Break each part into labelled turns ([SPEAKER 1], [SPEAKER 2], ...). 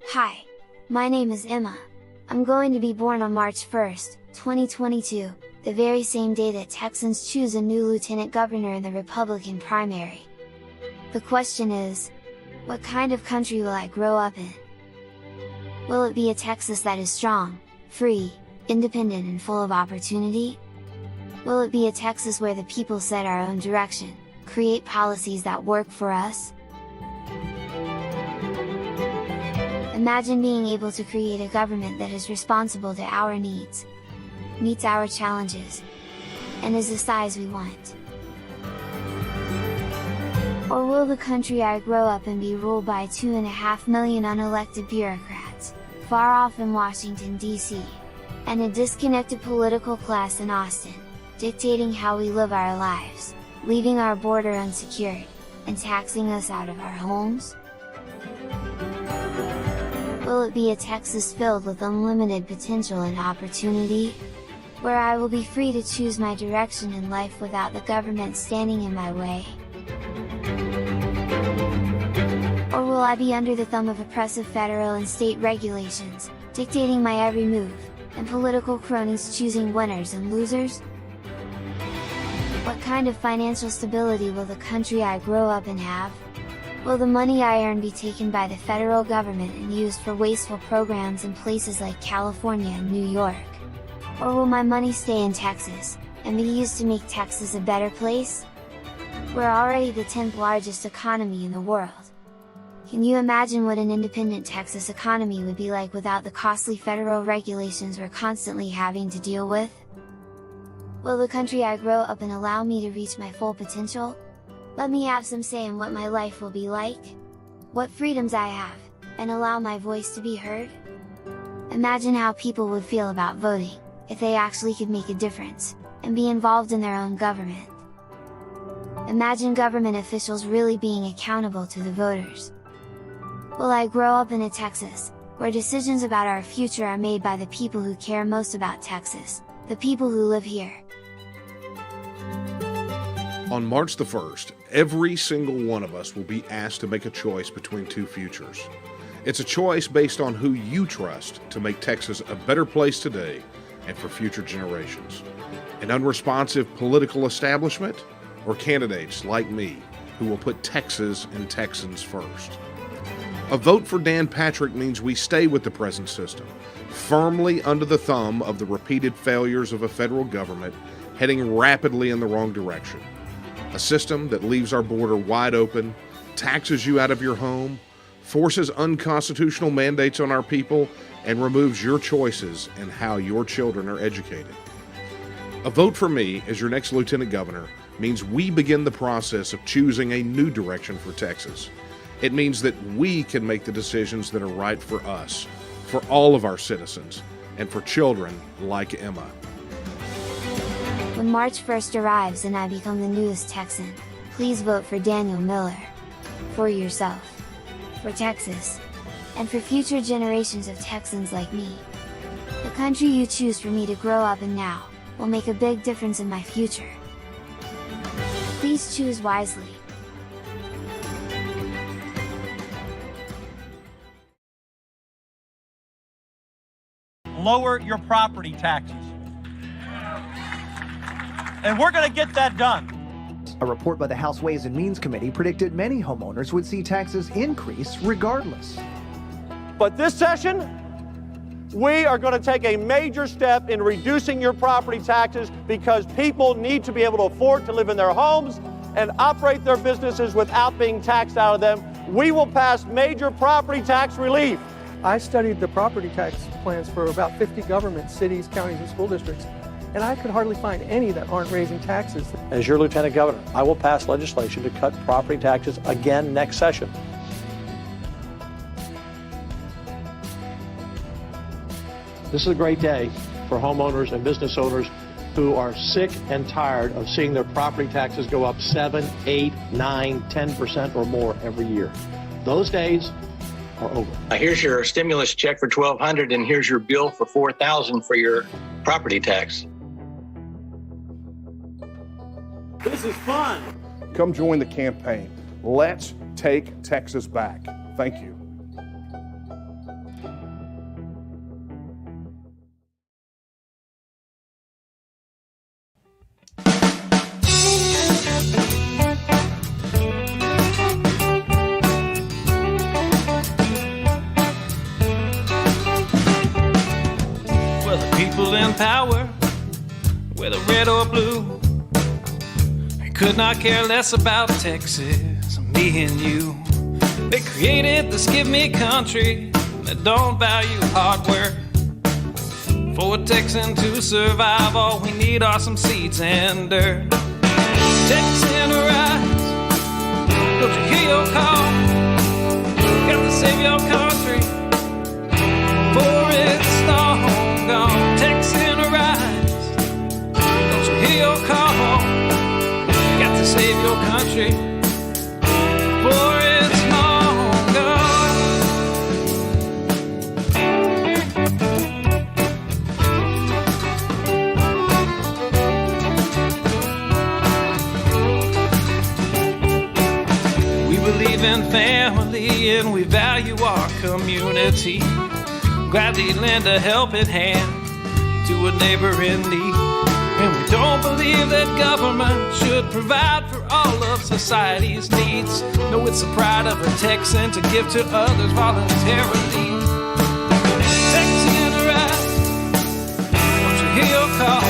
[SPEAKER 1] Hi, my name is Emma. I'm going to be born on March 1st, 2022, the very same day that Texans choose a new lieutenant governor in the Republican primary. The question is, what kind of country will I grow up in? Will it be a Texas that is strong, free, independent and full of opportunity? Will it be a Texas where the people set our own direction, create policies that work for us? Imagine being able to create a government that is responsible to our needs, meets our challenges, and is the size we want. Or will the country I grow up in be ruled by 2.5 million unelected bureaucrats, far off in Washington, D.C., and a disconnected political class in Austin, dictating how we live our lives, leaving our border unsecured, and taxing us out of our homes? Will it be a Texas filled with unlimited potential and opportunity, where I will be free to choose my direction in life without the government standing in my way? Or will I be under the thumb of oppressive federal and state regulations, dictating my every move, and political cronies choosing winners and losers? What kind of financial stability will the country I grow up in have? Will the money I earn be taken by the federal government and used for wasteful programs in places like California and New York? Or will my money stay in Texas, and be used to make Texas a better place? We're already the 10th largest economy in the world. Can you imagine what an independent Texas economy would be like without the costly federal regulations we're constantly having to deal with? Will the country I grow up in allow me to reach my full potential? Let me have some say in what my life will be like? What freedoms I have, and allow my voice to be heard? Imagine how people would feel about voting, if they actually could make a difference, and be involved in their own government. Imagine government officials really being accountable to the voters. Will I grow up in a Texas, where decisions about our future are made by the people who care most about Texas, the people who live here?
[SPEAKER 2] On March the 1st, every single one of us will be asked to make a choice between two futures. It's a choice based on who you trust to make Texas a better place today and for future generations. An unresponsive political establishment, or candidates like me who will put Texas and Texans first. A vote for Dan Patrick means we stay with the present system, firmly under the thumb of the repeated failures of a federal government heading rapidly in the wrong direction. A system that leaves our border wide open, taxes you out of your home, forces unconstitutional mandates on our people, and removes your choices in how your children are educated. A vote for me as your next lieutenant governor means we begin the process of choosing a new direction for Texas. It means that we can make the decisions that are right for us, for all of our citizens, and for children like Emma.
[SPEAKER 1] When March 1st arrives and I become the newest Texan, please vote for Daniel Miller. For yourself. For Texas. And for future generations of Texans like me. The country you choose for me to grow up in now, will make a big difference in my future. Please choose wisely.
[SPEAKER 3] Lower your property taxes. And we're going to get that done.
[SPEAKER 4] A report by the House Ways and Means Committee predicted many homeowners would see taxes increase regardless.
[SPEAKER 3] But this session, we are going to take a major step in reducing your property taxes because people need to be able to afford to live in their homes and operate their businesses without being taxed out of them. We will pass major property tax relief.
[SPEAKER 5] I studied the property tax plans for about 50 governments, cities, counties, and school districts, and I could hardly find any that aren't raising taxes.
[SPEAKER 3] As your lieutenant governor, I will pass legislation to cut property taxes again next session. This is a great day for homeowners and business owners who are sick and tired of seeing their property taxes go up 7, 8, 9, 10% or more every year. Those days are over.
[SPEAKER 6] Here's your stimulus check for $1,200 and here's your bill for $4,000 for your property tax.
[SPEAKER 3] This is fun.
[SPEAKER 2] Come join the campaign. Let's take Texas back. Thank you.
[SPEAKER 7] power, whether red or blue. I could not care less about Texas, me and you. They created this give me country that don't value hard work. For a Texan to survive, all we need are some seeds and dirt. Texan rise, don't you hear your call? Got to save your country, for it's long gone. Texan rise, don't you hear your call? Got to save your country, for it's long gone. We believe in family and we value our community. Gladly lend a helping hand to a neighbor in need. And we don't believe that government should provide for all of society's needs. No, it's the pride of a Texan to give to others voluntarily. Texan rise, don't you hear your call?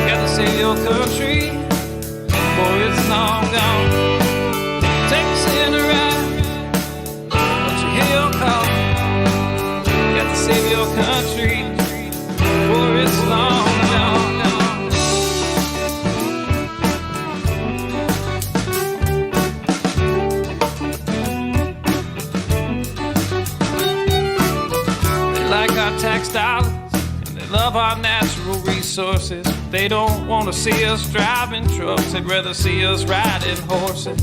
[SPEAKER 7] Gotta save your country, for it's long gone. Texan rise, don't you hear your call? Got to save your country, for it's long gone. They like our tax dollars and they love our natural resources. They don't want to see us driving trucks, they'd rather see us riding horses.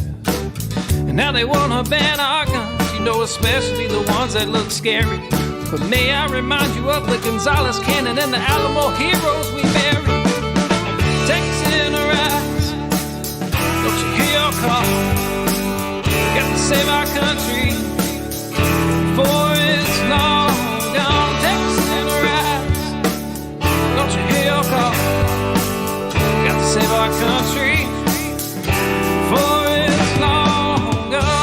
[SPEAKER 7] And now they want to ban our guns, you know, especially the ones that look scary. But may I remind you of the Gonzales Cannon and the Alamo heroes we buried. Texan rise, don't you hear your call? Got to save our country, for it's long gone. Texan rise, don't you hear your call? Got to save our country, for it's long gone.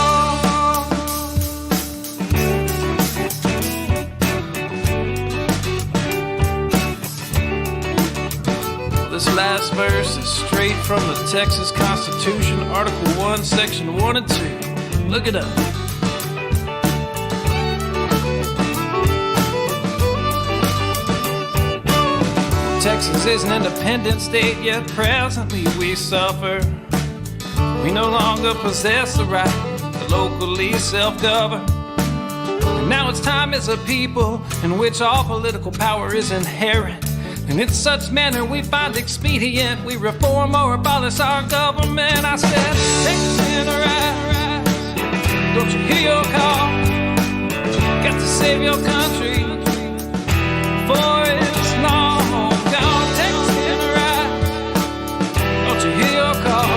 [SPEAKER 7] This last verse is straight from the Texas Constitution, Article 1, Section 1 and 2. Look it up. Texas is an independent state, yet presently we suffer. We no longer possess the right to locally self-govern. And now it's time as a people in which all political power is inherent. And in such manner we find expedient, we reform or abolish our government. I said, Texan rise, don't you hear your call? Got to save your country, for it's long gone. Texan rise, don't you hear your call?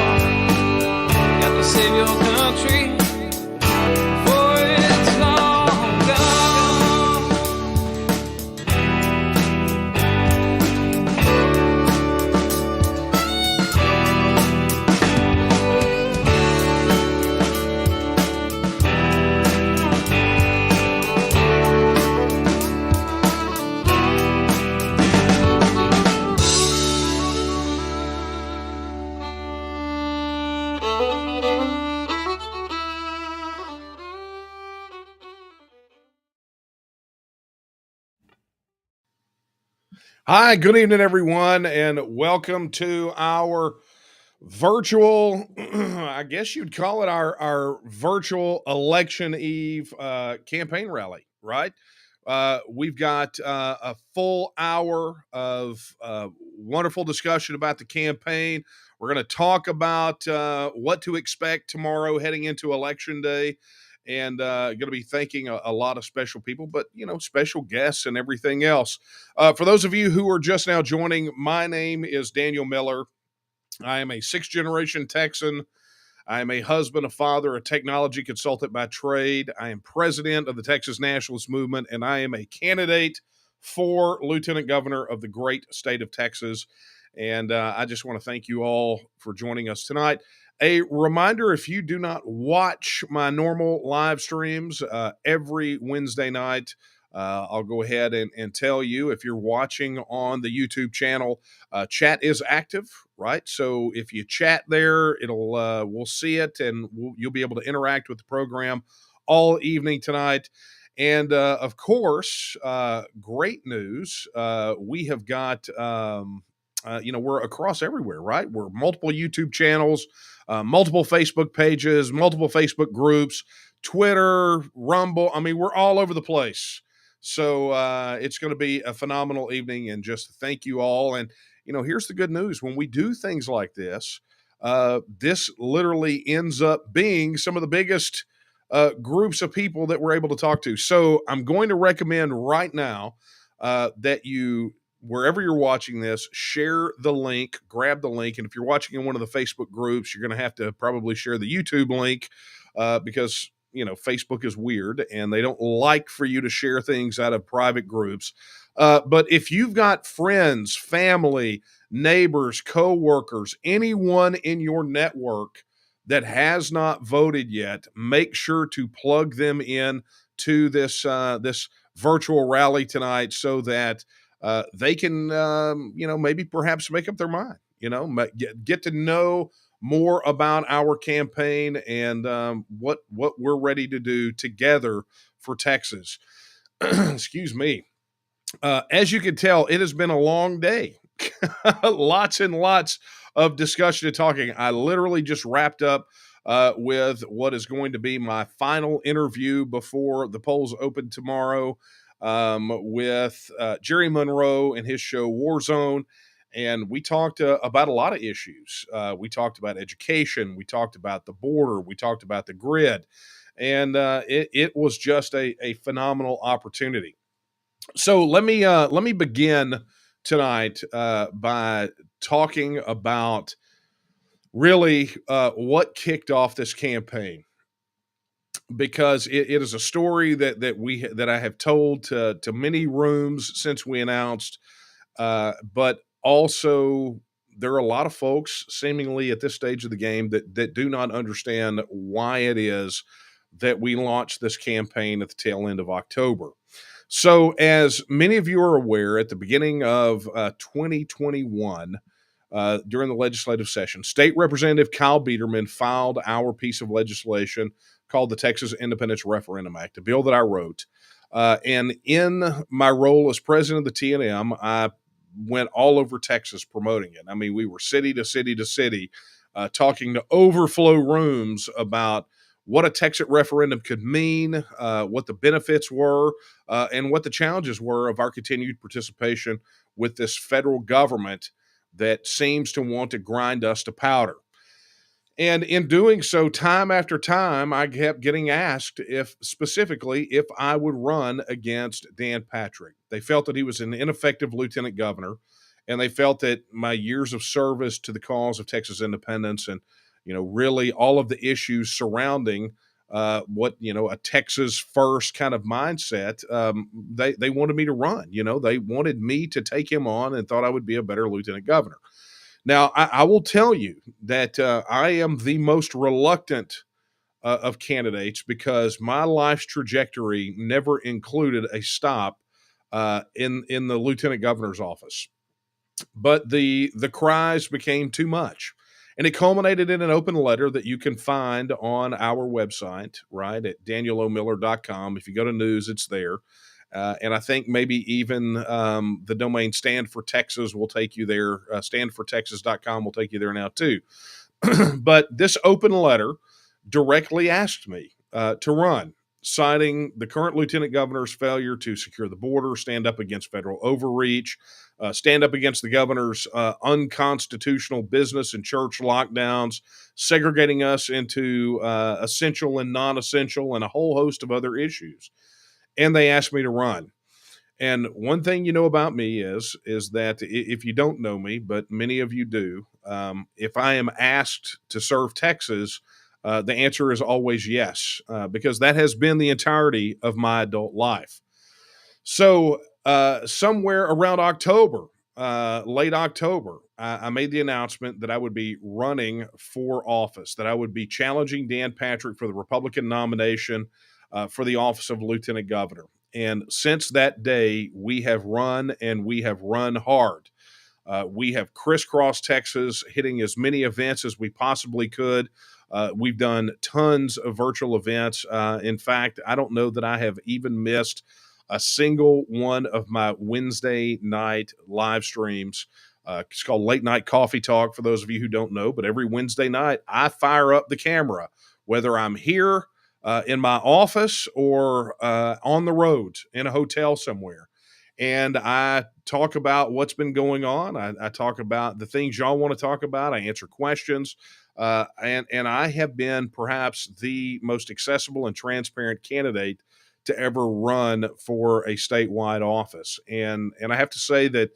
[SPEAKER 7] Got to save your country, for it's long gone.
[SPEAKER 2] Hi, good evening, everyone, and welcome to our virtual, I guess you'd call it our virtual election eve campaign rally, right? We've got a full hour of wonderful discussion about the campaign. We're going to talk about what to expect tomorrow heading into Election Day. And going to be thanking a lot of special people, but, you know, special guests and everything else. For those of you who are just now joining, my name is Daniel Miller. I am a sixth-generation Texan. I am a husband, a father, a technology consultant by trade. I am president of the Texas Nationalist Movement, and I am a candidate for lieutenant governor of the great state of Texas. And I just want to thank you all for joining us tonight. A reminder, if you do not watch my normal live streams every Wednesday night, I'll go ahead and tell you, if you're watching on the YouTube channel, chat is active, right? So if you chat there, we'll see it, and you'll be able to interact with the program all evening tonight. And of course, great news. We have got, we're across everywhere, right? We're multiple YouTube channels, multiple Facebook pages, multiple Facebook groups, Twitter, Rumble. I mean, we're all over the place. So it's going to be a phenomenal evening, and just thank you all. And, here's the good news. When we do things like this, this literally ends up being some of the biggest groups of people that we're able to talk to. So I'm going to recommend right now that you, wherever you're watching this, share the link, grab the link. And if you're watching in one of the Facebook groups, you're going to have to probably share the YouTube link because, Facebook is weird and they don't like for you to share things out of private groups. But if you've got friends, family, neighbors, coworkers, anyone in your network that has not voted yet, make sure to plug them in to this virtual rally tonight, so that they can, maybe perhaps make up their mind. Get to know more about our campaign and what we're ready to do together for Texas. Excuse me. As you can tell, it has been a long day. Lots and lots of discussion and talking. I literally just wrapped up with what is going to be my final interview before the polls open tomorrow with Jerry Monroe and his show Warzone. And we talked about a lot of issues. We talked about education. We talked about the border. We talked about the grid. And it was just a phenomenal opportunity. So let me begin tonight by talking about really what kicked off this campaign, because it is a story that I have told to many rooms since we announced, but also there are a lot of folks seemingly at this stage of the game that do not understand why it is that we launched this campaign at the tail end of October. So, as many of you are aware, at the beginning of 2021, during the legislative session, State Representative Kyle Biederman filed our piece of legislation called the Texas Independence Referendum Act, a bill that I wrote. And in my role as president of the TNM, I went all over Texas promoting it. I mean, we were city to city to city, talking to overflow rooms about what a Texas referendum could mean, what the benefits were, and what the challenges were of our continued participation with this federal government that seems to want to grind us to powder. And in doing so, time after time, I kept getting asked if I would run against Dan Patrick. They felt that he was an ineffective lieutenant governor, and they felt that my years of service to the cause of Texas independence and really all of the issues surrounding a Texas first kind of mindset, they wanted me to run. They wanted me to take him on and thought I would be a better lieutenant governor. Now, I will tell you that I am the most reluctant of candidates, because my life's trajectory never included a stop in the lieutenant governor's office. But the cries became too much. And it culminated in an open letter that you can find on our website, right, at danielomiller.com. If you go to news, it's there. And I think maybe even the domain Stand for Texas will take you there. Standfortexas.com will take you there now, too. But this open letter directly asked me to run, citing the current lieutenant governor's failure to secure the border, stand up against federal overreach, stand up against the governor's unconstitutional business and church lockdowns, segregating us into essential and non-essential, and a whole host of other issues. And they asked me to run. And one thing you know about me is that if you don't know me, but many of you do, if I am asked to serve Texas, the answer is always yes, because that has been the entirety of my adult life. So somewhere around October, late October, I made the announcement that I would be running for office, that I would be challenging Dan Patrick for the Republican nomination for the office of lieutenant governor. And since that day, we have run and we have run hard. We have crisscrossed Texas, hitting as many events as we possibly could. We've done tons of virtual events. In fact, I don't know that I have even missed a single one of my Wednesday night live streams. It's called Late Night Coffee Talk, for those of you who don't know. But every Wednesday night, I fire up the camera, whether I'm here in my office or on the road in a hotel somewhere. And I talk about what's been going on. I talk about the things y'all want to talk about. I answer questions. And I have been perhaps the most accessible and transparent candidate to ever run for a statewide office. And I have to say that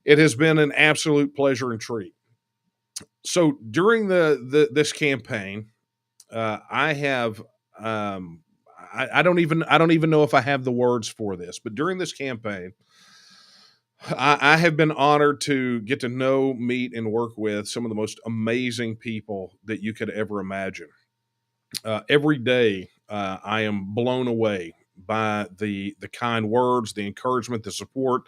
[SPEAKER 2] it has been an absolute pleasure and treat. So during this campaign, I have I don't even know if I have the words for this, but during this campaign, I have been honored to get to know, meet, and work with some of the most amazing people that you could ever imagine. Every day, I am blown away by the kind words, the encouragement, the support,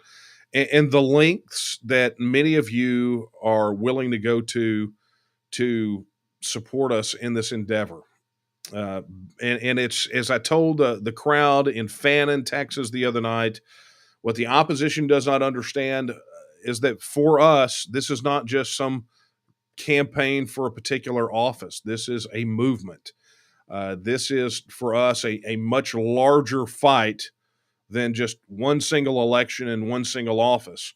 [SPEAKER 2] and the lengths that many of you are willing to go to support us in this endeavor. Uh, and it's, as I told the crowd in Fannin, Texas the other night, what the opposition does not understand is that for us, this is not just some campaign for a particular office. This is a movement. This is for us a much larger fight than just one single election and one single office.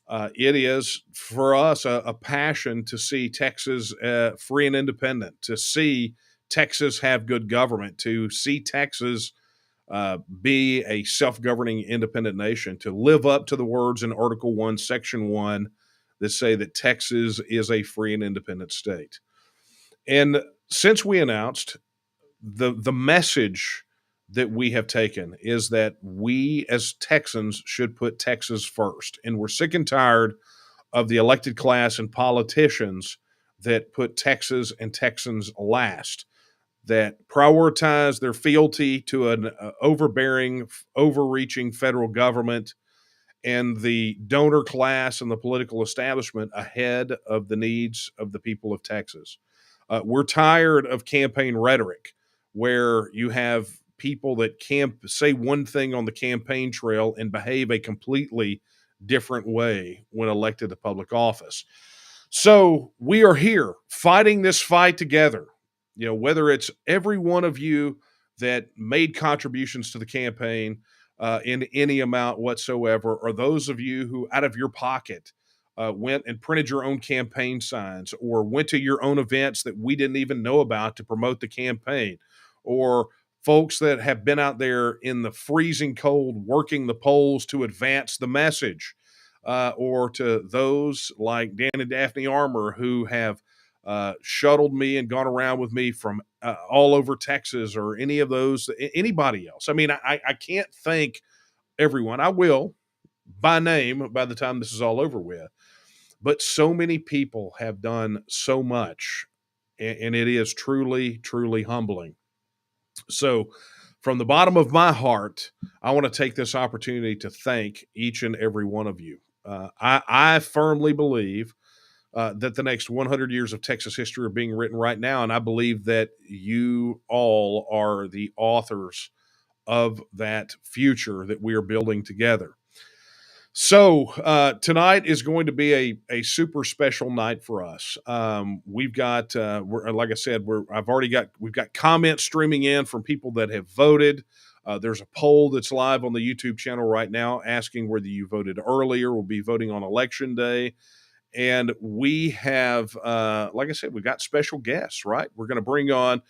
[SPEAKER 2] It is for us a passion to see Texas free and independent, to see Texas have good government, to see Texas be a self-governing independent nation, to live up to the words in Article 1, Section 1 that say that Texas is a free and independent state. And since we announced, the message that we have taken is that we as Texans should put Texas first. And we're sick and tired of the elected class and politicians that put Texas and Texans last, that prioritize their fealty to an overbearing, overreaching federal government and the donor class and the political establishment ahead of the needs of the people of Texas. We're tired of campaign rhetoric where you have people that say one thing on the campaign trail and behave a completely different way when elected to public office. So we are here fighting this fight together. You know, whether it's every one of you that made contributions to the campaign in any amount whatsoever, or those of you who out of your pocket went and printed your own campaign signs, or went to your own events that we didn't even know about to promote the campaign, or folks that have been out there in the freezing cold working the polls to advance the message, or to those like Dan and Daphne Armour who have shuttled me and gone around with me from all over Texas, or any of those, anybody else. I mean, I can't thank everyone. I will by name by the time this is all over with. But so many people have done so much, and it is truly, truly humbling. So, from the bottom of my heart, I want to take this opportunity to thank each and every one of you. I firmly believe that the next 100 years of Texas history are being written right now, and I believe that you all are the authors of that future that we are building together. So tonight is going to be a super special night for us. We've got, like I said, we've got comments streaming in from people that have voted. There's a poll that's live on the YouTube channel right now asking whether you voted earlier. We'll be voting on Election Day. And we have, like I said, we've got special guests, right? We're going to bring on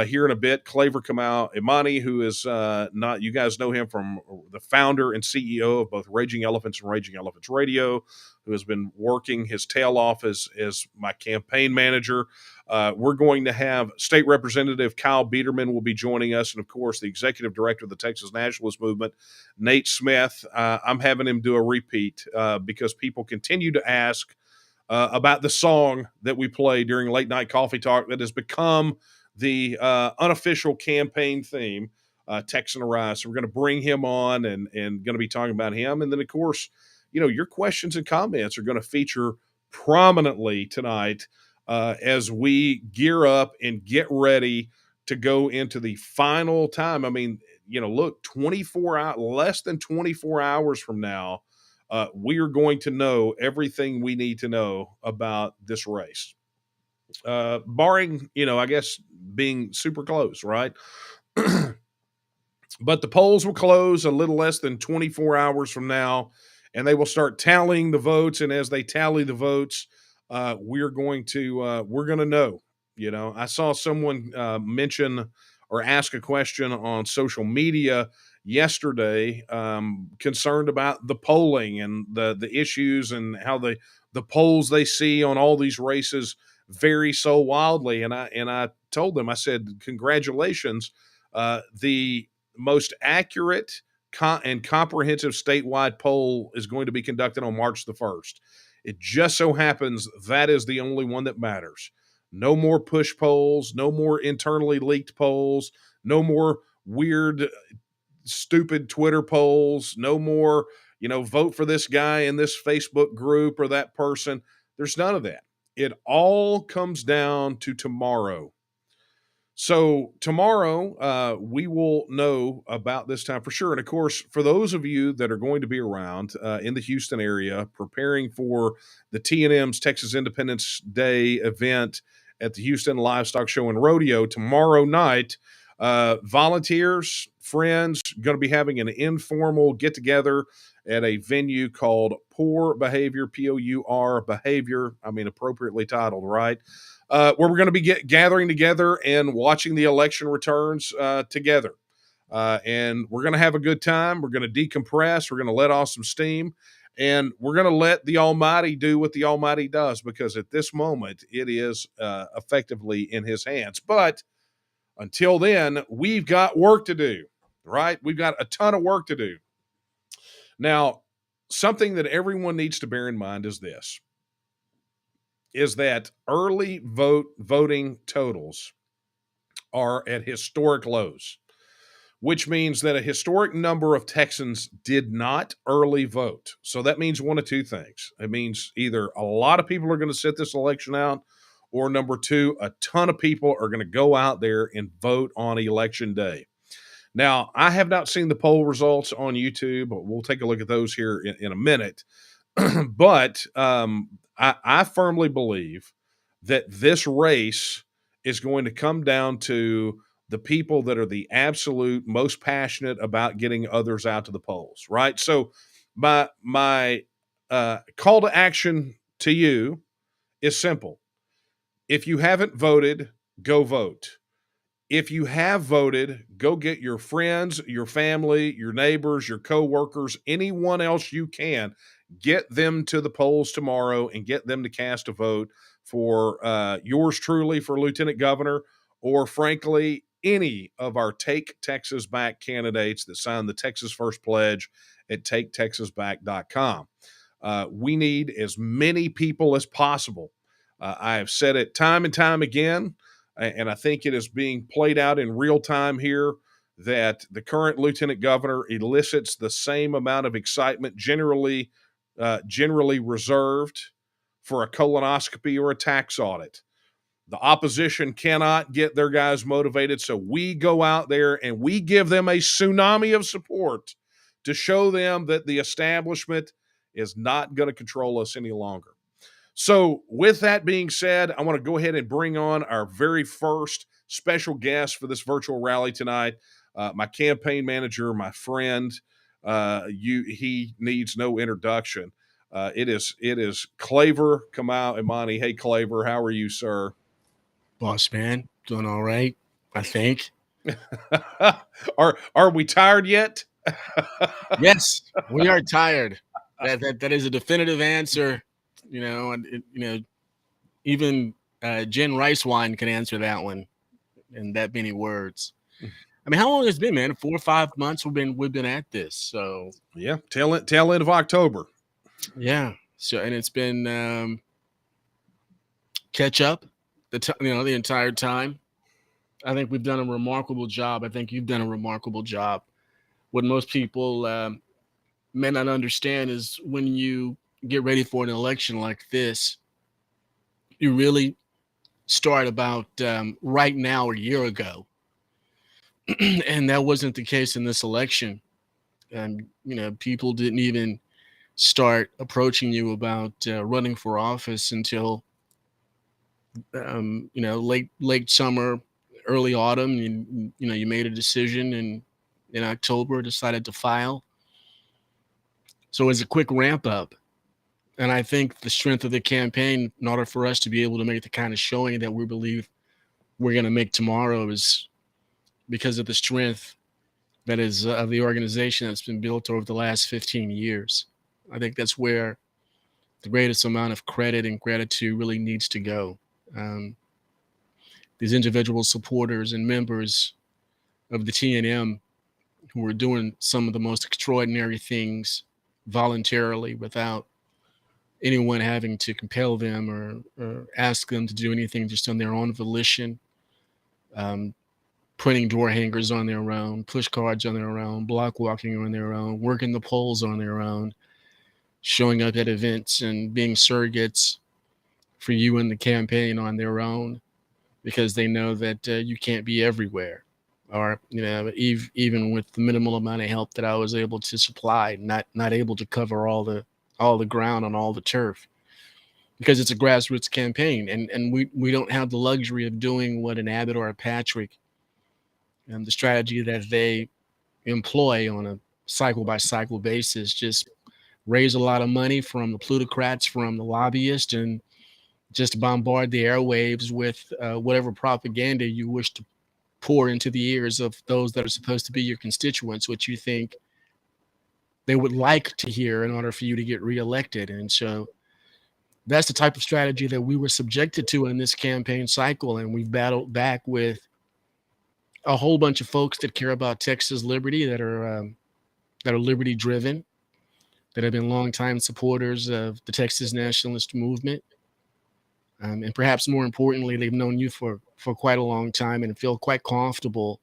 [SPEAKER 2] here in a bit Claver Kamau Imani, who is not, you guys know him from the founder and CEO of both Raging Elephants and Raging Elephants Radio, who has been working his tail off as my campaign manager. We're going to have State Representative Kyle Biederman will be joining us. And of course, the Executive Director of the Texas Nationalist Movement, Nate Smith. I'm having him do a repeat because people continue to ask about the song that we play during Late Night Coffee Talk that has become the unofficial campaign theme texting Rice. We're going to bring him on and going to be talking about him. And then, of course, your questions and comments are going to feature prominently tonight as we gear up and get ready to go into the final time. I mean, look, 24 hours, less than 24 hours from now, we are going to know everything we need to know about this race. Barring, I guess being super close, right? But the polls will close a little less than 24 hours from now, and they will start tallying the votes. And as they tally the votes, we're going to know. I saw someone mention or ask a question on social media yesterday, concerned about the polling and the issues and how the polls they see on all these races vary so wildly. And I told them, I said, congratulations. The most accurate and comprehensive statewide poll is going to be conducted on March the 1st. It just so happens that is the only one that matters. No more push polls, no more internally leaked polls, no more weird, stupid Twitter polls, no more, vote for this guy in this Facebook group or that person. There's none of that. It all comes down to tomorrow. So tomorrow, we will know about this time for sure. And of course, for those of you that are going to be around in the Houston area, preparing for the T&M's Texas Independence Day event at the Houston Livestock Show and Rodeo tomorrow night, volunteers, friends, going to be having an informal get-together at a venue called Poor Behavior, P-O-U-R, Behavior, appropriately titled, right? Where we're going to be gathering together and watching the election returns together. And we're going to have a good time. We're going to decompress. We're going to let off some steam. And we're going to let the Almighty do what the Almighty does, because at this moment, it is effectively in his hands. But until then, we've got work to do, right? We've got a ton of work to do. Now, something that everyone needs to bear in mind is this. Is that early voting totals are at historic lows, which means that a historic number of Texans did not early vote. So that means one of two things. It means either a lot of people are going to sit this election out, or number two, a ton of people are going to go out there and vote on election day. Now, I have not seen the poll results on YouTube, but we'll take a look at those here in a minute. But I firmly believe that this race is going to come down to the people that are the absolute most passionate about getting others out to the polls, right? So my call to action to you is simple. If you haven't voted, go vote. If you have voted, go get your friends, your family, your neighbors, your coworkers, anyone else you can. Get them to the polls tomorrow and get them to cast a vote for yours truly for Lieutenant Governor, or frankly, any of our Take Texas Back candidates that signed the Texas First Pledge at taketexasback.com. We need as many people as possible. I have said it time and time again, and I think it is being played out in real time here, that the current Lieutenant Governor elicits the same amount of excitement generally reserved for a colonoscopy or a tax audit. The opposition cannot get their guys motivated, so we go out there and we give them a tsunami of support to show them that the establishment is not going to control us any longer. So with that being said, I want to go ahead and bring on our very first special guest for this virtual rally tonight, my campaign manager, my friend. He needs no introduction. It is Claver Kamau Imani. Hey, Claver, how are you, sir?
[SPEAKER 8] Boss man, doing all right, I think.
[SPEAKER 2] Are we tired yet?
[SPEAKER 8] Yes, we are tired. That is a definitive answer. Even Jen Rice Wine can answer that one in that many words. I mean, how long has it been, man? 4 or 5 months we've been at this. So
[SPEAKER 2] yeah, tail end of October.
[SPEAKER 8] Yeah. So, and it's been catch up the entire time. I think we've done a remarkable job. I think you've done a remarkable job. What most people may not understand is when you get ready for an election like this, you really start about right now, a year ago. And that wasn't the case in this election. And, people didn't even start approaching you about running for office until, late summer, early autumn. You made a decision and in October decided to file. So it's a quick ramp up. And I think the strength of the campaign, in order for us to be able to make the kind of showing that we believe we're going to make tomorrow, is because of the strength that is of the organization that's been built over the last 15 years. I think that's where the greatest amount of credit and gratitude really needs to go. These individual supporters and members of the TNM who are doing some of the most extraordinary things voluntarily without anyone having to compel them or ask them to do anything, just on their own volition, printing door hangers on their own, push cards on their own, block walking on their own, working the polls on their own, showing up at events and being surrogates for you and the campaign on their own, because they know that you can't be everywhere. Or, even with the minimal amount of help that I was able to supply, not able to cover all the ground on all the turf, because it's a grassroots campaign, and we don't have the luxury of doing what an Abbott or a Patrick, and the strategy that they employ on a cycle by cycle basis, just raise a lot of money from the plutocrats, from the lobbyists, and just bombard the airwaves with whatever propaganda you wish to pour into the ears of those that are supposed to be your constituents, what you think they would like to hear in order for you to get reelected. And so that's the type of strategy that we were subjected to in this campaign cycle. And we've battled back with a whole bunch of folks that care about Texas liberty, that are liberty driven, that have been longtime supporters of the Texas nationalist movement. And perhaps more importantly, they've known you for quite a long time and feel quite comfortable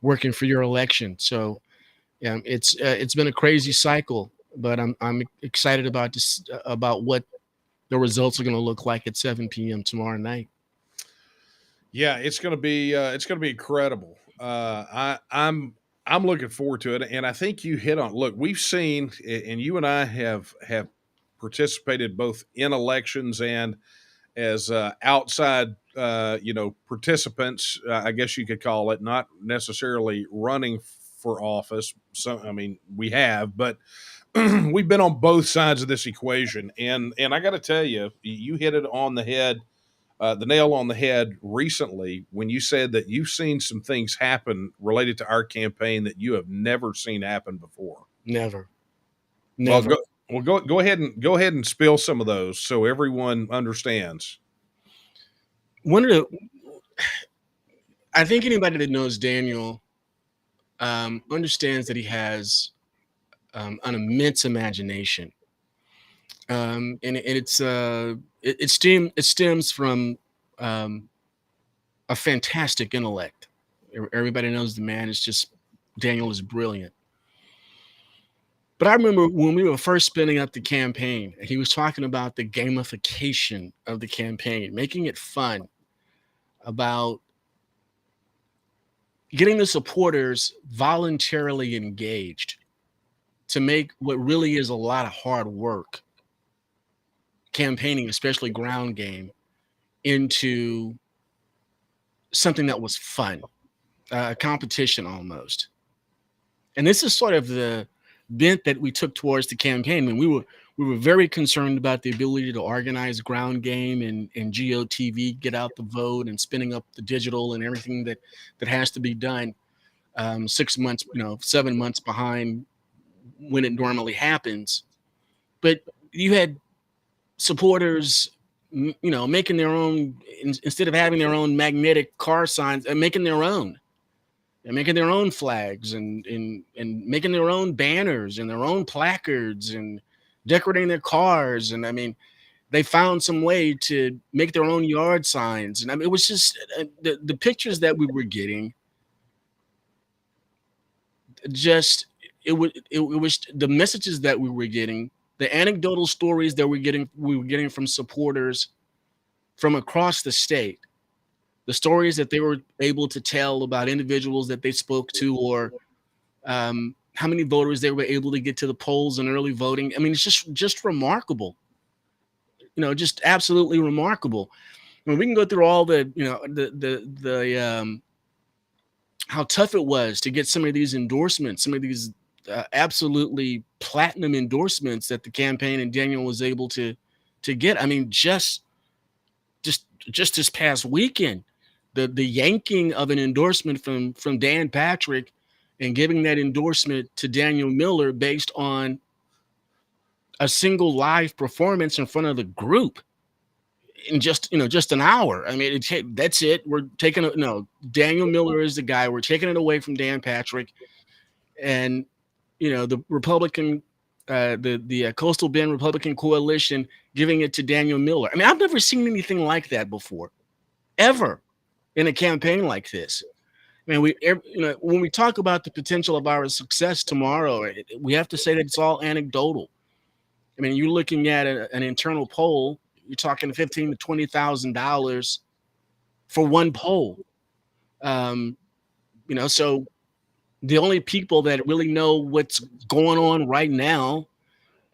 [SPEAKER 8] working for your election. So it's been a crazy cycle, but I'm excited about this, about what the results are going to look like at 7 p.m. tomorrow night.
[SPEAKER 2] Yeah, it's going to be incredible. I'm looking forward to it, and I think you hit on. Look, we've seen, and you and I have participated both in elections and as outside, participants, I guess you could call it, not necessarily running for office. So, I mean, we have, but we've been on both sides of this equation. And I got to tell you, you hit it on the head, the nail on the head recently when you said that you've seen some things happen related to our campaign that you have never seen happen before.
[SPEAKER 8] Never.
[SPEAKER 2] Go ahead and spill some of those so everyone understands.
[SPEAKER 8] I think anybody that knows Daniel understands that he has an immense imagination, and it stems from a fantastic intellect. Everybody knows the man is just Daniel is brilliant. But I remember when we were first spinning up the campaign, he was talking about the gamification of the campaign, making it fun, about getting the supporters voluntarily engaged to make what really is a lot of hard work, campaigning, especially ground game, into something that was fun, a competition almost. And this is sort of the bent that we took towards the campaign. When we were very concerned about the ability to organize ground game and GOTV, get out the vote, and spinning up the digital and everything that has to be done 6 months, 7 months behind when it normally happens. But you had supporters, making their own, instead of having their own magnetic car signs, and making their own. And making their own flags and making their own banners and their own placards and decorating their cars. And I mean, they found some way to make their own yard signs. And I mean, it was just the pictures that we were getting. Just it was the messages that we were getting, the anecdotal stories that we were getting from supporters from across the state, the stories that they were able to tell about individuals that they spoke to, or how many voters they were able to get to the polls in early voting. I mean, it's just remarkable, just absolutely remarkable. I mean, we can go through all the, the how tough it was to get some of these endorsements, some of these absolutely platinum endorsements that the campaign and Daniel was able to get. I mean, just this past weekend, the yanking of an endorsement from Dan Patrick and giving that endorsement to Daniel Miller based on a single live performance in front of the group in just an hour. I mean, that's it. We're taking it. No, Daniel Miller is the guy. We're taking it away from Dan Patrick, and the Republican, the Coastal Bend Republican Coalition giving it to Daniel Miller. I mean, I've never seen anything like that before, ever, in a campaign like this. I mean, when we talk about the potential of our success tomorrow, we have to say that it's all anecdotal. I mean, you're looking at an internal poll. You're talking $15,000 to $20,000 for one poll. So the only people that really know what's going on right now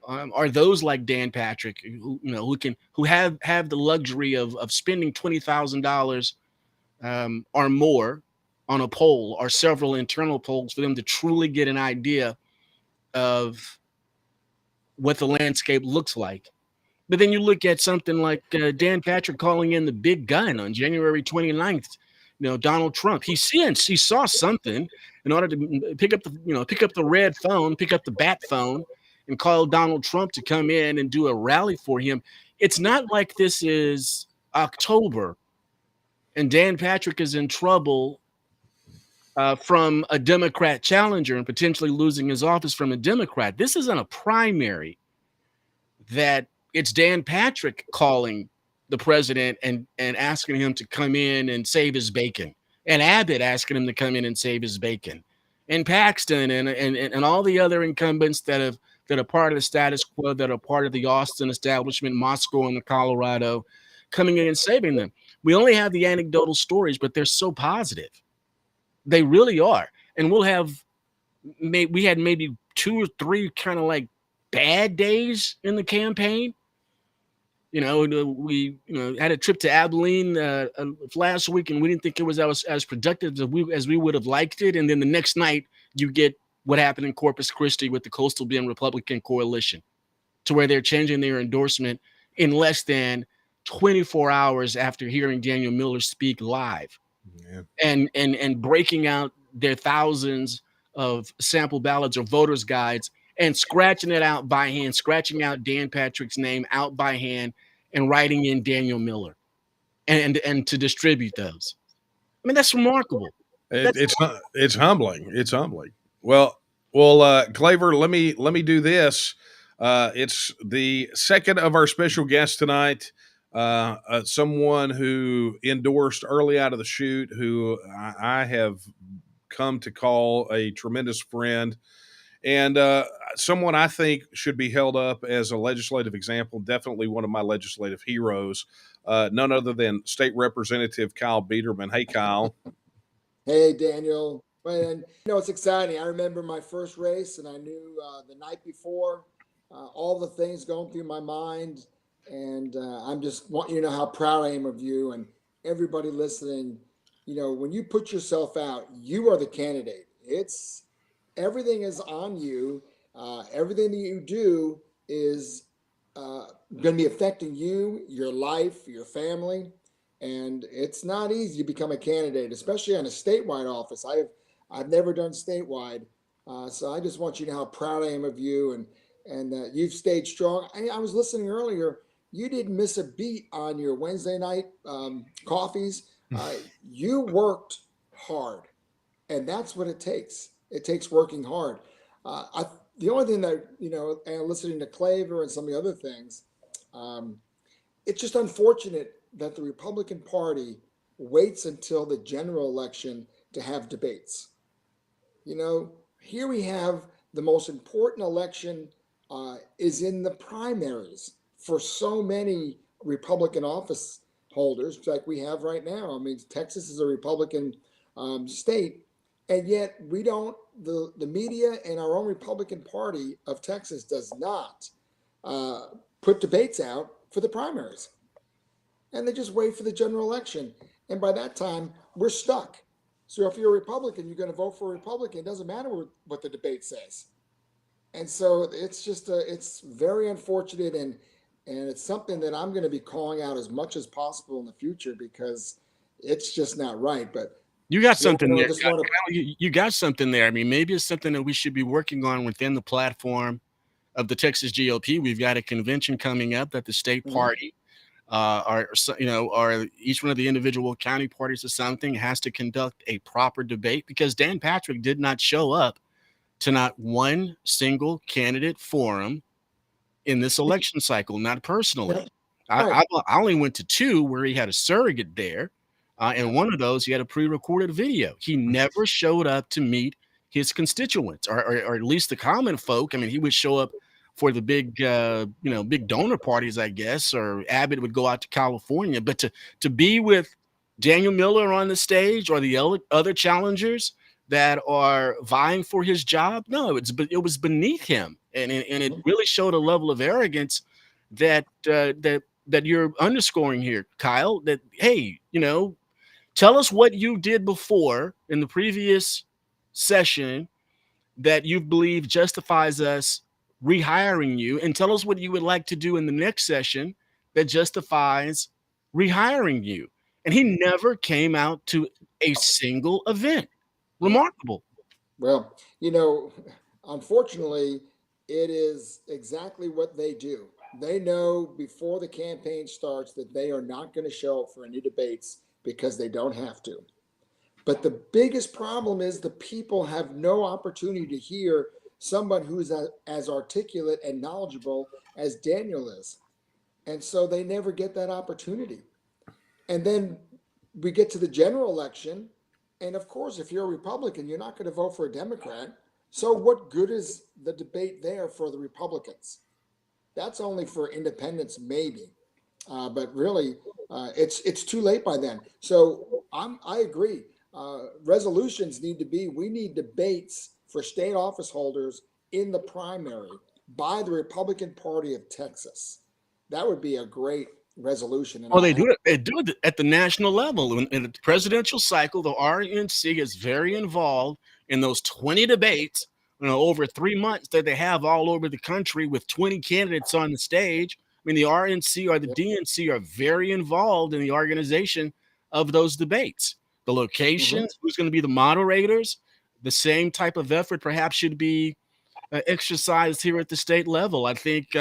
[SPEAKER 8] are those like Dan Patrick, who have the luxury of spending $20,000 or more on a poll or several internal polls for them to truly get an idea of what the landscape looks like. But then you look at something like Dan Patrick calling in the big gun on January 29th, Donald Trump. He saw something in order to pick up the red phone, pick up the bat phone, and call Donald Trump to come in and do a rally for him. It's not like this is October and Dan Patrick is in trouble from a Democrat challenger and potentially losing his office from a Democrat. This isn't a primary that it's Dan Patrick calling the president and asking him to come in and save his bacon, and Abbott asking him to come in and save his bacon, and Paxton and all the other incumbents that are part of the status quo, that are part of the Austin establishment, Moscow and Colorado, coming in and saving them. We only have the anecdotal stories, but they're so positive. They really are. And we had maybe 2 or 3 kind of like bad days in the campaign. We had a trip to Abilene last week, and we didn't think it was as productive as we would have liked it. And then the next night, you get what happened in Corpus Christi with the Coastal Bend Republican Coalition, to where they're changing their endorsement in less than 24 hours after hearing Daniel Miller speak live, and breaking out their thousands of sample ballots or voters' guides and scratching it out by hand, scratching out Dan Patrick's name out by hand and writing in Daniel Miller and to distribute those. I mean, that's remarkable.
[SPEAKER 2] It's humbling. It's humbling. Well, Claver, let me do this. It's the second of our special guests tonight. Someone who endorsed early out of the chute, who I have come to call a tremendous friend, and someone I think should be held up as a legislative example, definitely one of my legislative heroes, none other than State Representative Kyle Biederman. Hey, Kyle.
[SPEAKER 9] Hey, Daniel. And, it's exciting. I remember my first race, and I knew the night before all the things going through my mind. And I'm just want you to know how proud I am of you and everybody listening. When you put yourself out, you are the candidate. Everything is on you. Everything that you do is going to be affecting you, your life, your family. And it's not easy to become a candidate, especially on a statewide office. I've never done statewide. So I just want you to know how proud I am of you and that you've stayed strong. I was listening earlier. You didn't miss a beat on your Wednesday night coffees. You worked hard, and that's what it takes. It takes working hard. The only thing that, and listening to Claver and some of the other things, it's just unfortunate that the Republican Party waits until the general election to have debates. You know, here we have the most important election is in the primaries for so many Republican office holders, like we have right now. I mean, Texas is a Republican state, and yet we don't. The media and our own Republican Party of Texas does not put debates out for the primaries, and they just wait for the general election. And by that time, we're stuck. So if you're a Republican, you're going to vote for a Republican. It doesn't matter what the debate says. And so it's just it's very unfortunate, and it's something that I'm going to be calling out as much as possible in the future because it's just not right. But
[SPEAKER 8] You got something there.
[SPEAKER 9] just want to,
[SPEAKER 8] You got something there. I mean, maybe it's something that we should be working on within the platform of the Texas GOP. We've got a convention coming up that the state party, or each one of the individual county parties or something has to conduct a proper debate, because Dan Patrick did not show up to not one single candidate forum in this election cycle, not personally. I only went to 2 where he had a surrogate there. And one of those, he had a pre-recorded video. He never showed up to meet his constituents, or at least the common folk. I mean, he would show up for the big, big donor parties, I guess, or Abbott would go out to California. But to be with Daniel Miller on the stage or the other challengers that are vying for his job, no, it was beneath him, and it really showed a level of arrogance that you're underscoring here, Kyle. That, hey, tell us what you did before in the previous session that you believe justifies us rehiring you, and tell us what you would like to do in the next session that justifies rehiring you. And he never came out to a single event. Remarkable.
[SPEAKER 9] Well, unfortunately, it is exactly what they do. They know before the campaign starts that they are not going to show up for any debates because they don't have to. But the biggest problem is the people have no opportunity to hear someone who's as articulate and knowledgeable as Daniel is. And so they never get that opportunity. And then we get to the general election. And of course, if you're a Republican, you're not going to vote for a Democrat. So what good is the debate there for the Republicans? That's only for independents, maybe. But really, it's too late by then. So I agree. Resolutions we need debates for state office holders in the primary by the Republican Party of Texas. That would be a great resolution.
[SPEAKER 8] And they do it at the national level. In the presidential cycle, the RNC is very involved in those 20 debates, over 3 months that they have all over the country with 20 candidates on the stage. I mean, the RNC or the DNC are very involved in the organization of those debates. The locations, who's going to be the moderators, the same type of effort perhaps should be exercised here at the state level. I think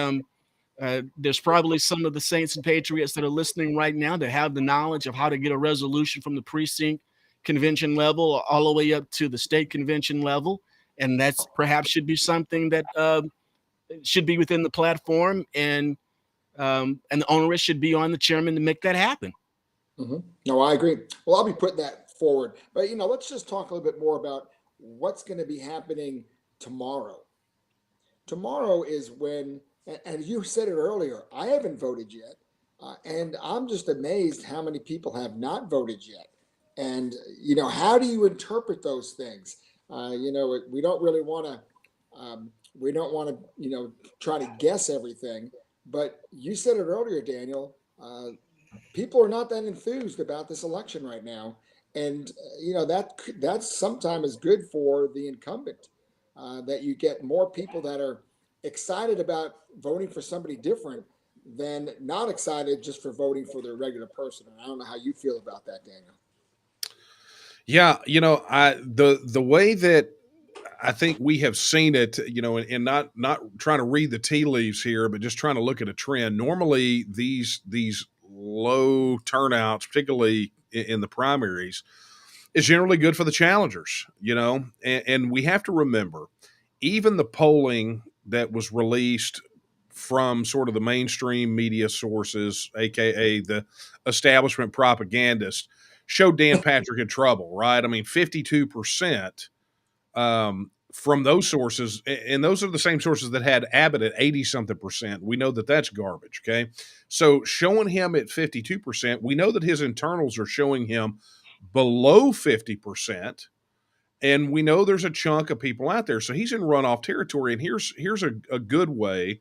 [SPEAKER 8] there's probably some of the Saints and Patriots that are listening right now that have the knowledge of how to get a resolution from the precinct convention level all the way up to the state convention level. And that's perhaps should be something that should be within the platform, and the onus should be on the chairman to make that happen.
[SPEAKER 9] No, I agree. Well, I'll be putting that forward. But, let's just talk a little bit more about what's going to be happening tomorrow. Tomorrow is when, and you said it earlier, I haven't voted yet. And I'm just amazed how many people have not voted yet. And, how do you interpret those things? We don't really want to, try to guess everything. But you said it earlier, Daniel. People are not that enthused about this election right now, and that's sometimes good for the incumbent. That you get more people that are excited about voting for somebody different than not excited just for voting for their regular person. And I don't know how you feel about that, Daniel.
[SPEAKER 2] Yeah, the way that I think we have seen it, and not trying to read the tea leaves here, but just trying to look at a trend. Normally, these low turnouts, particularly in the primaries, is generally good for the challengers, and we have to remember, even the polling that was released from sort of the mainstream media sources, aka the establishment propagandists, showed Dan Patrick in trouble, right? I mean, 52% from those sources, and those are the same sources that had Abbott at 80 something percent. We know that that's garbage. Okay. So showing him at 52%, we know that his internals are showing him below 50%. And we know there's a chunk of people out there. So he's in runoff territory. And here's a good way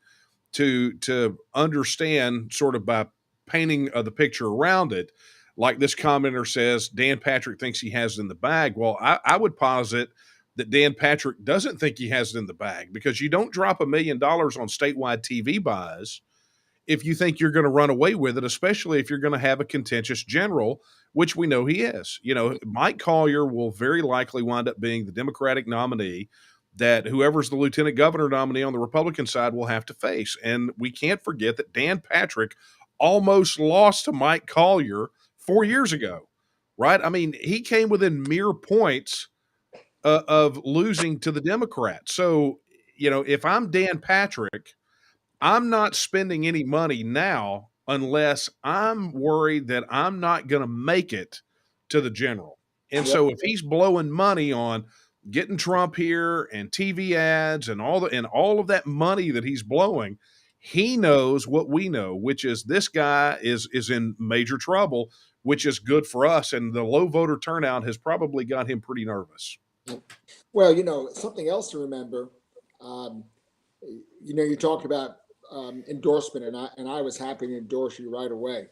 [SPEAKER 2] to understand, sort of by painting the picture around it. Like this commenter says, Dan Patrick thinks he has it in the bag. Well, I would posit that Dan Patrick doesn't think he has it in the bag, because you don't drop $1 million on statewide TV buys if you think you're going to run away with it, especially if you're going to have a contentious general, which we know he is. You know, Mike Collier will very likely wind up being the Democratic nominee that whoever's the lieutenant governor nominee on the Republican side will have to face. And we can't forget that Dan Patrick almost lost to Mike Collier 4 years ago, right? I mean, he came within mere points of losing to the Democrats. So, you know, if I'm Dan Patrick, I'm not spending any money now unless I'm worried that I'm not going to make it to the general. And so if he's blowing money on getting Trump here and TV ads and all of that money that he's blowing, he knows what we know, which is this guy is in major trouble, which is good for us. And the low voter turnout has probably got him pretty nervous.
[SPEAKER 9] Well, you know, something else to remember, you know, you talked about endorsement, and I was happy to endorse you right away.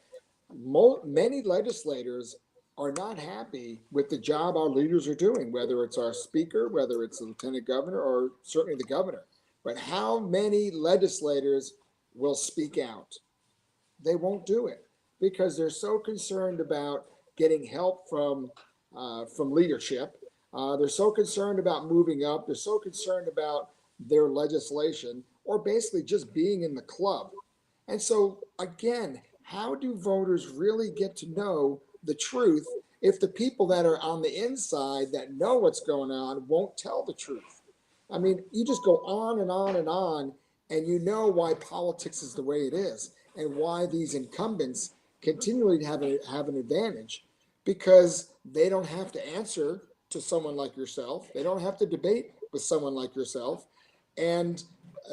[SPEAKER 9] Many legislators are not happy with the job our leaders are doing, whether it's our speaker, whether it's the lieutenant governor, or certainly the governor. But how many legislators will speak out? They won't do it because they're so concerned about getting help from leadership. They're so concerned about moving up. They're so concerned about their legislation, or basically just being in the club. And so, again, how do voters really get to know the truth if the people that are on the inside that know what's going on won't tell the truth? I mean, you just go on and on and on, and you know why politics is the way it is, and why these incumbents continually have an advantage, because they don't have to answer to someone like yourself. They don't have to debate with someone like yourself. And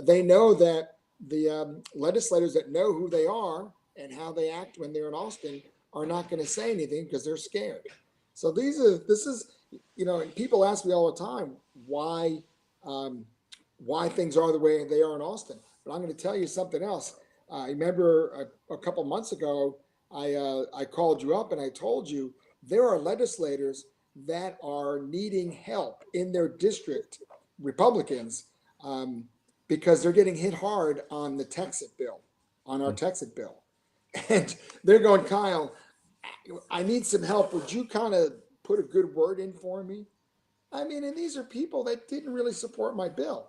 [SPEAKER 9] they know that the legislators that know who they are and how they act when they're in Austin are not going to say anything because they're scared. So this is, you know, and people ask me all the time why things are the way they are in Austin. But I'm going to tell you something else. I remember a couple months ago, I called you up and I told you there are legislators that are needing help in their district, Republicans, because they're getting hit hard on the Texit bill, on our Texit bill. And they're going, Kyle, I need some help. Would you kind of put a good word in for me? I mean, and these are people that didn't really support my bill.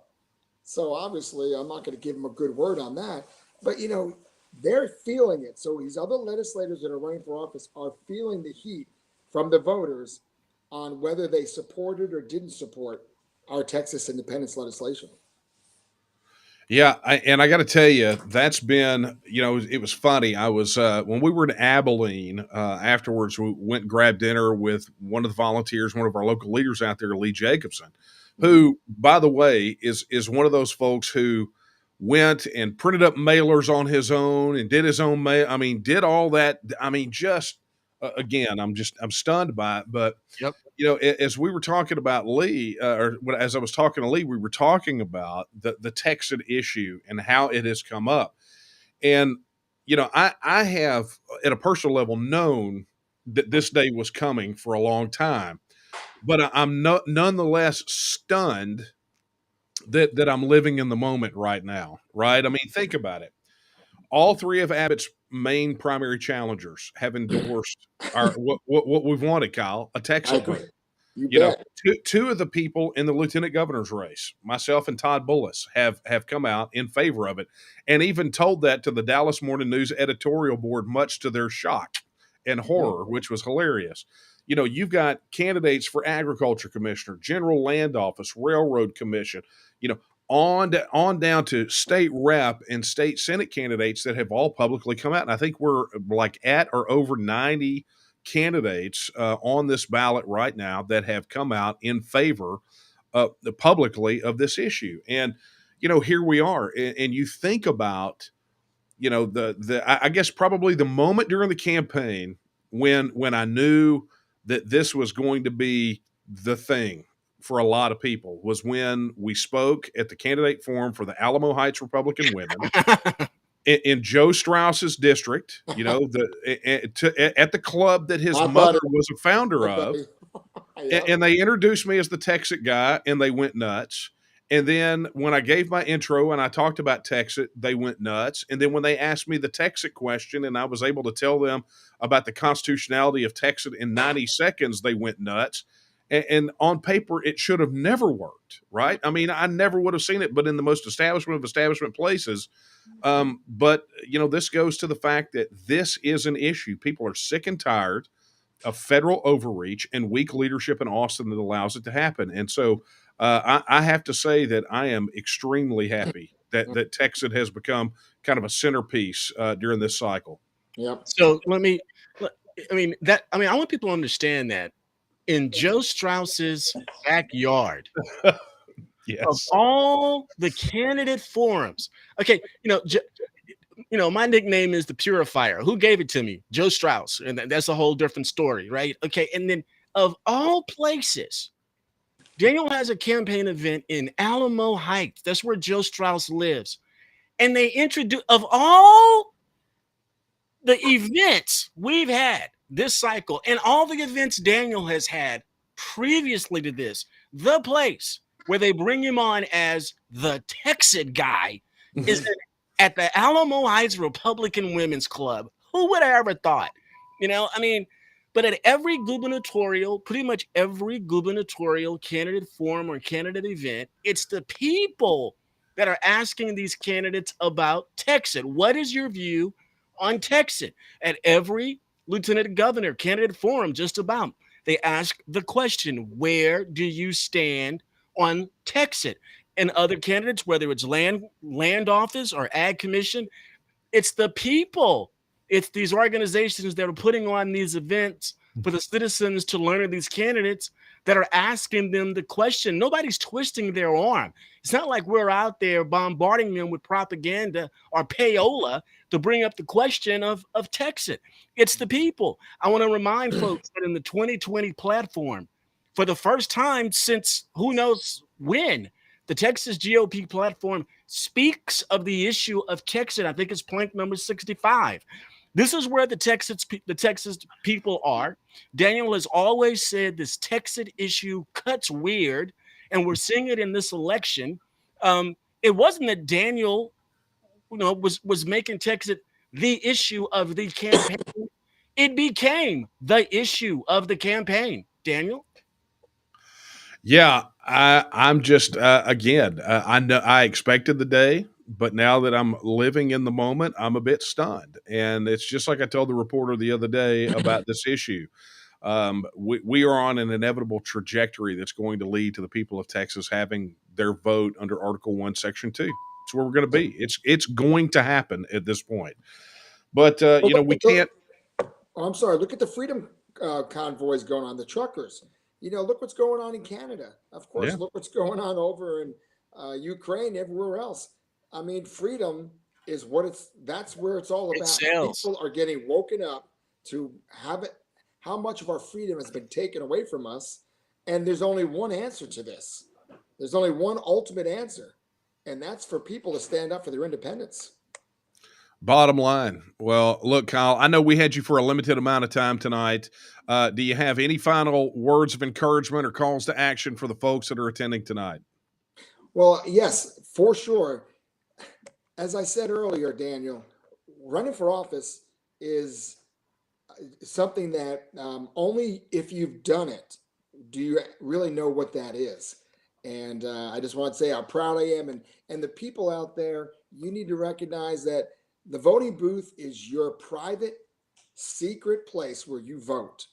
[SPEAKER 9] So obviously I'm not going to give them a good word on that. But, you know, they're feeling it. So these other legislators that are running for office are feeling the heat from the voters on whether they supported or didn't support our Texas independence legislation.
[SPEAKER 2] Yeah, I got to tell you, that's been, you know, it was funny. I was when we were in Abilene afterwards, we went and grabbed dinner with one of the volunteers, one of our local leaders out there, Lee Jacobson, who, by the way, is one of those folks who went and printed up mailers on his own and did his own mail. I mean, did all that. I mean, just again, I'm stunned by it. But you know, as we were talking about Lee, or as I was talking to Lee, we were talking about the Texan issue and how it has come up. And, you know, I have at a personal level known that this day was coming for a long time, but I'm nonetheless stunned that I'm living in the moment right now. Right. I mean, think about it. All three of Abbott's main primary challengers have endorsed what we've wanted, Kyle, a Texas bill. You know, two of the people in the lieutenant governor's race, myself and Todd Bullis, have come out in favor of it, and even told that to the Dallas Morning News editorial board, much to their shock and horror, which was hilarious. You know, you've got candidates for agriculture commissioner, general land office, railroad commission, you know, on down to state rep and state Senate candidates that have all publicly come out. And I think we're like at or over 90 candidates on this ballot right now that have come out in favor publicly of this issue. And, here we are. And you think about, I guess probably the moment during the campaign when I knew that this was going to be the thing for a lot of people was when we spoke at the candidate forum for the Alamo Heights Republican women in Joe Strauss's district, at the club that his mother was a founder of. And they introduced me as the Texas guy, and they went nuts. And then when I gave my intro and I talked about Texas, they went nuts. And then when they asked me the Texas question and I was able to tell them about the constitutionality of Texas in 90 seconds, they went nuts. And on paper, it should have never worked, right? I mean, I never would have seen it, but in the most establishment of establishment places. But, this goes to the fact that this is an issue. People are sick and tired of federal overreach and weak leadership in Austin that allows it to happen. And so I have to say that I am extremely happy that Texas has become kind of a centerpiece during this cycle.
[SPEAKER 9] Yep.
[SPEAKER 8] So I want people to understand that in Joe Strauss's backyard,
[SPEAKER 2] yes,
[SPEAKER 8] of all the candidate forums, okay, my nickname is the Purifier. Who gave it to me? Joe Strauss. And that's a whole different story, right? Okay. And then of all places, Daniel has a campaign event in Alamo Heights. That's where Joe Strauss lives. And they introduce, of all the events we've had this cycle and all the events Daniel has had previously to this, the place where they bring him on as the Texas guy is at the Alamo Heights Republican Women's Club. Who would have ever thought? But at every pretty much every gubernatorial candidate forum or candidate event, it's the people that are asking these candidates about Texas. What is your view on Texas? At every lieutenant governor candidate forum, just about, they ask the question, where do you stand on Texas? And other candidates, whether it's land office or ag commission, it's the people. It's these organizations that are putting on these events for the citizens to learn of these candidates that are asking them the question. Nobody's twisting their arm. It's not like we're out there bombarding them with propaganda or payola to bring up the question of Texas. It's the people. I want to remind folks that in the 2020 platform, for the first time since who knows when, the Texas GOP platform speaks of the issue of Texas. I think it's plank number 65. This is where the Texas people are. Daniel has always said this Texas issue cuts weird, and we're seeing it in this election. It wasn't that Daniel, was making Texas the issue of the campaign. It became the issue of the campaign. Daniel?
[SPEAKER 2] Yeah, I'm just I know I expected the day, but now that I'm living in the moment, I'm a bit stunned. And it's just like I told the reporter the other day about this issue. We are on an inevitable trajectory that's going to lead to the people of Texas having their vote under Article 1, Section 2. It's where we're going to be. It's going to happen at this point. But we can't.
[SPEAKER 9] I'm sorry. Look at the freedom convoys going on, the truckers. Look what's going on in Canada. Of course,
[SPEAKER 2] Yeah.
[SPEAKER 9] Look what's going on over in Ukraine, everywhere else. I mean, freedom is that's where it's all about. People are getting woken up to have it. How much of our freedom has been taken away from us? And there's only one answer to this. There's only one ultimate answer. And that's for people to stand up for their independence.
[SPEAKER 2] Bottom line. Well, look, Kyle, I know we had you for a limited amount of time tonight. Do you have any final words of encouragement or calls to action for the folks that are attending tonight?
[SPEAKER 9] Well, yes, for sure. As I said earlier, Daniel, running for office is something that only if you've done it do you really know what that is. And I just want to say how proud I am. And the people out there, you need to recognize that the voting booth is your private, secret place where you vote.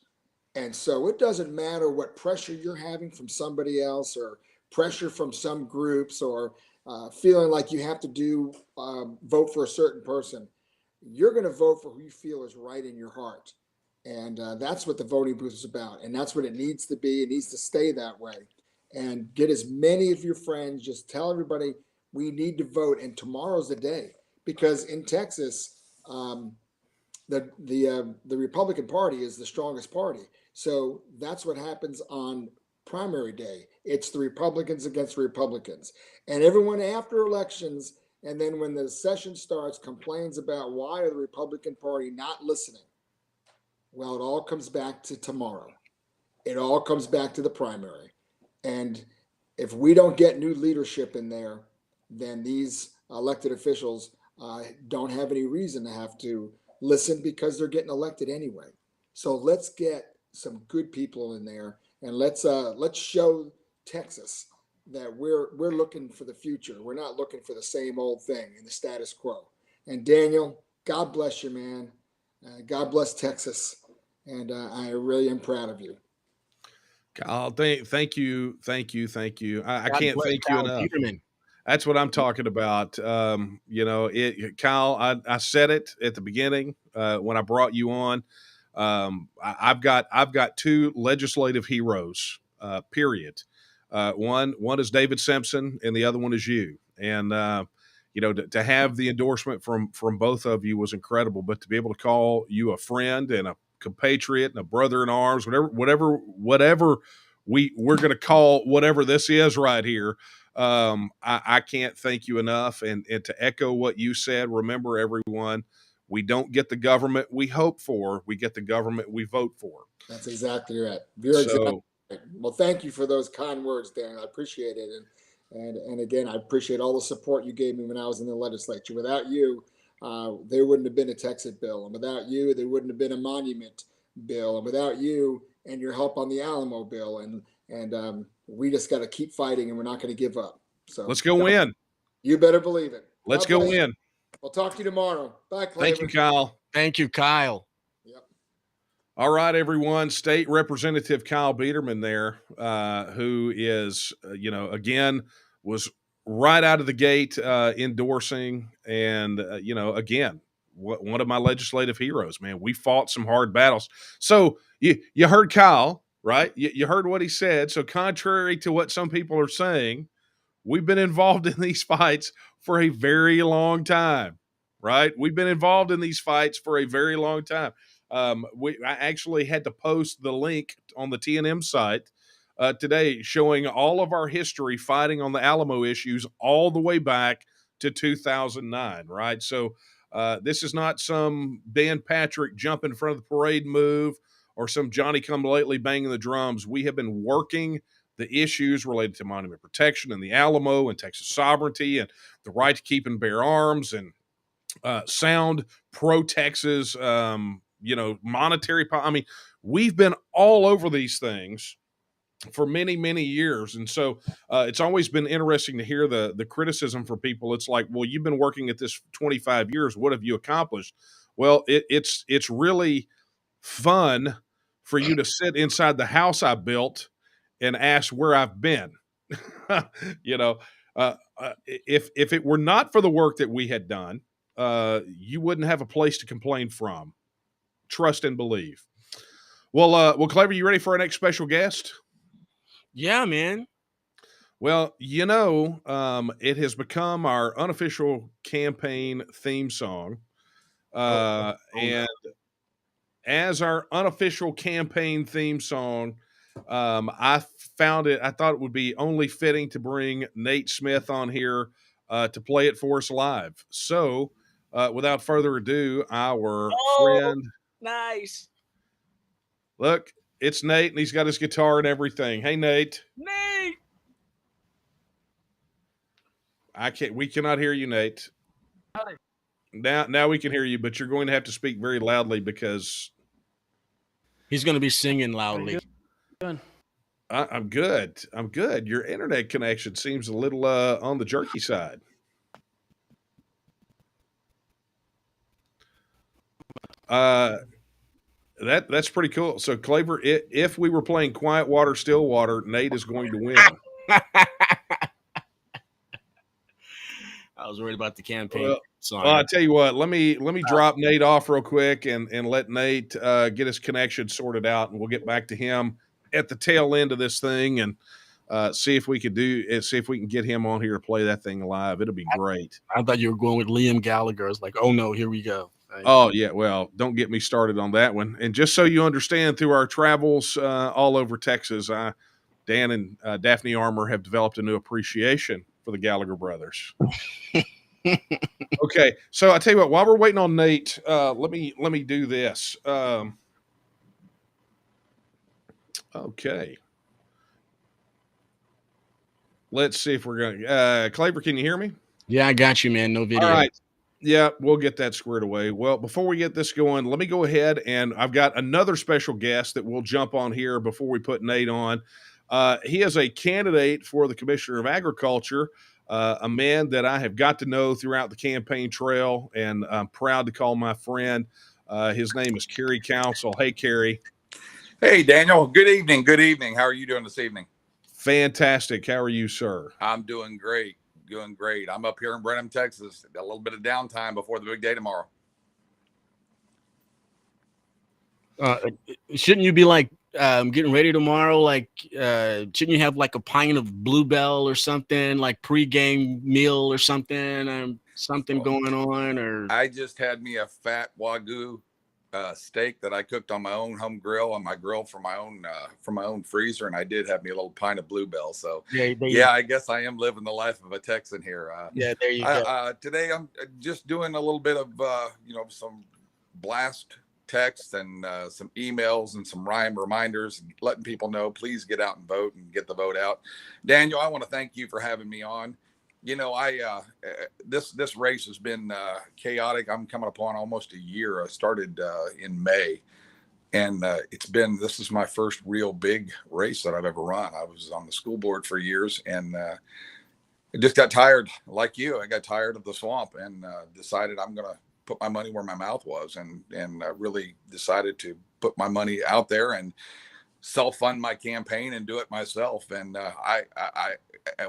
[SPEAKER 9] And so it doesn't matter what pressure you're having from somebody else or pressure from some groups or feeling like you have to vote for a certain person. You're going to vote for who you feel is right in your heart. And that's what the voting booth is about. And that's what it needs to be. It needs to stay that way. And get as many of your friends, just tell everybody we need to vote. And tomorrow's the day. Because in Texas, the Republican Party is the strongest party. So that's what happens on primary day. It's the Republicans against Republicans. And everyone after elections, and then when the session starts, complains about why are the Republican Party not listening. Well, it all comes back to tomorrow. It all comes back to the primary. And if we don't get new leadership in there, then these elected officials don't have any reason to have to listen because they're getting elected anyway. So let's get some good people in there, and let's show Texas that we're looking for the future. We're not looking for the same old thing in the status quo. And Daniel, God bless you, man. God bless Texas, and I really am proud of you.
[SPEAKER 2] Kyle, thank you. I
[SPEAKER 8] God
[SPEAKER 2] can't
[SPEAKER 8] bless
[SPEAKER 2] thank you
[SPEAKER 8] Kyle
[SPEAKER 2] enough.
[SPEAKER 8] Peterman.
[SPEAKER 2] That's what I'm talking about. Kyle, I said it at the beginning when I brought you on. I've got two legislative heroes. Period. One is David Simpson, and the other one is you. And to have the endorsement from both of you was incredible. But to be able to call you a friend and a compatriot and a brother in arms, whatever we're going to call whatever this is right here. I can't thank you enough. And to echo what you said, remember everyone, we don't get the government we hope for. We get the government we vote for.
[SPEAKER 9] That's exactly right. Exactly right. Well, thank you for those kind words, Dan. I appreciate it. And again, I appreciate all the support you gave me when I was in the legislature. Without you, there wouldn't have been a Texas bill. And without you, there wouldn't have been a monument bill. And without you and your help on the Alamo bill. And we just got to keep fighting, and we're not going to give up. So
[SPEAKER 2] let's go win.
[SPEAKER 9] You better believe it.
[SPEAKER 2] Let's go win.
[SPEAKER 9] We'll talk to you tomorrow. Bye, Claver.
[SPEAKER 2] Thank you, Kyle.
[SPEAKER 8] Thank you, Kyle.
[SPEAKER 9] Yep.
[SPEAKER 2] All right, everyone. State Representative Kyle Biederman there, who is, again, was right out of the gate endorsing. And, again, one of my legislative heroes, man. We fought some hard battles. So you heard Kyle, right? You heard what he said. So contrary to what some people are saying, we've been involved in these fights for a very long time, right? We've been involved in these fights for a very long time. I actually had to post the link on the TNM site today showing all of our history fighting on the Alamo issues all the way back to 2009, right? So this is not some Dan Patrick jump in front of the parade move or some Johnny-come-lately banging the drums. We have been working the issues related to monument protection and the Alamo and Texas sovereignty and the right to keep and bear arms and sound pro-Texas, monetary. I mean, we've been all over these things for many, many years. And so it's always been interesting to hear the criticism for people. It's like, well, you've been working at this 25 years. What have you accomplished? Well, it's really fun for you to sit inside the house I built and ask where I've been. If it were not for the work that we had done, you wouldn't have a place to complain from. Trust and believe. Well, Claver, you ready for our next special guest?
[SPEAKER 8] Yeah, man.
[SPEAKER 2] Well, it has become our unofficial campaign theme song. And as our unofficial campaign theme song, I thought it would be only fitting to bring Nate Smith on here to play it for us live. So, without further ado, our friend.
[SPEAKER 8] Nice.
[SPEAKER 2] Look, it's Nate, and he's got his guitar and everything. Hey, Nate.
[SPEAKER 8] Nate.
[SPEAKER 2] We cannot hear you, Nate. Now we can hear you, but you're going to have to speak very loudly because
[SPEAKER 8] he's going to be singing loudly.
[SPEAKER 2] I'm good. Your internet connection seems a little on the jerky side. That's pretty cool. So, Claver, if we were playing Quiet Water, Still Water, Nate is going to win.
[SPEAKER 8] was worried about the campaign.
[SPEAKER 2] Well,
[SPEAKER 8] Sorry.
[SPEAKER 2] well, I tell you what, let me drop Nate off real quick and let Nate get his connection sorted out, and we'll get back to him at the tail end of this thing and see if we can get him on here to play that thing live. It'll be great.
[SPEAKER 8] I thought you were going with Liam Gallagher. I was like, oh no, here we go.
[SPEAKER 2] Oh yeah, well, don't get me started on that one. And just so you understand, through our travels all over Texas, Dan and Daphne Armour have developed a new appreciation for the Gallagher brothers. Okay, so I tell you what, while we're waiting on Nate, let me do this. Okay, let's see if we're going. Claver, can you hear me?
[SPEAKER 8] Yeah, I got you, man. No video.
[SPEAKER 2] All right. Yeah, we'll get that squared away. Well, before we get this going, let me go ahead, and I've got another special guest that we'll jump on here before we put Nate on. He is a candidate for the Commissioner of Agriculture, a man that I have got to know throughout the campaign trail, and I'm proud to call my friend. His name is Kerry Council. Hey, Kerry.
[SPEAKER 10] Hey, Daniel. Good evening. Good evening. How are you doing this evening?
[SPEAKER 2] Fantastic. How are you, sir?
[SPEAKER 10] I'm doing great. Doing great. I'm up here in Brenham, Texas. Got a little bit of downtime before the big day tomorrow.
[SPEAKER 8] Shouldn't you be like getting ready tomorrow? Like, shouldn't you have like a pint of Bluebell or something, like pregame meal or something, something going on? Or
[SPEAKER 10] I just had me a fat Wagyu steak that I cooked on my own home grill, on my grill from my own freezer, and I did have me a little pint of Bluebell. So yeah, I guess I am living the life of a Texan here.
[SPEAKER 8] Yeah, there you go.
[SPEAKER 10] Today I'm just doing a little bit of some blast texts and some emails and some reminders, letting people know, please get out and vote and get the vote out. Daniel, I want to thank you for having me on. You know, this race has been chaotic. I'm coming upon almost a year. I started in May, and this is my first real big race that I've ever run. I was on the school board for years, and I just got tired, like you. I got tired of the swamp and decided I'm going to put my money where my mouth was, and really decided to put my money out there and self-fund my campaign and do it myself. And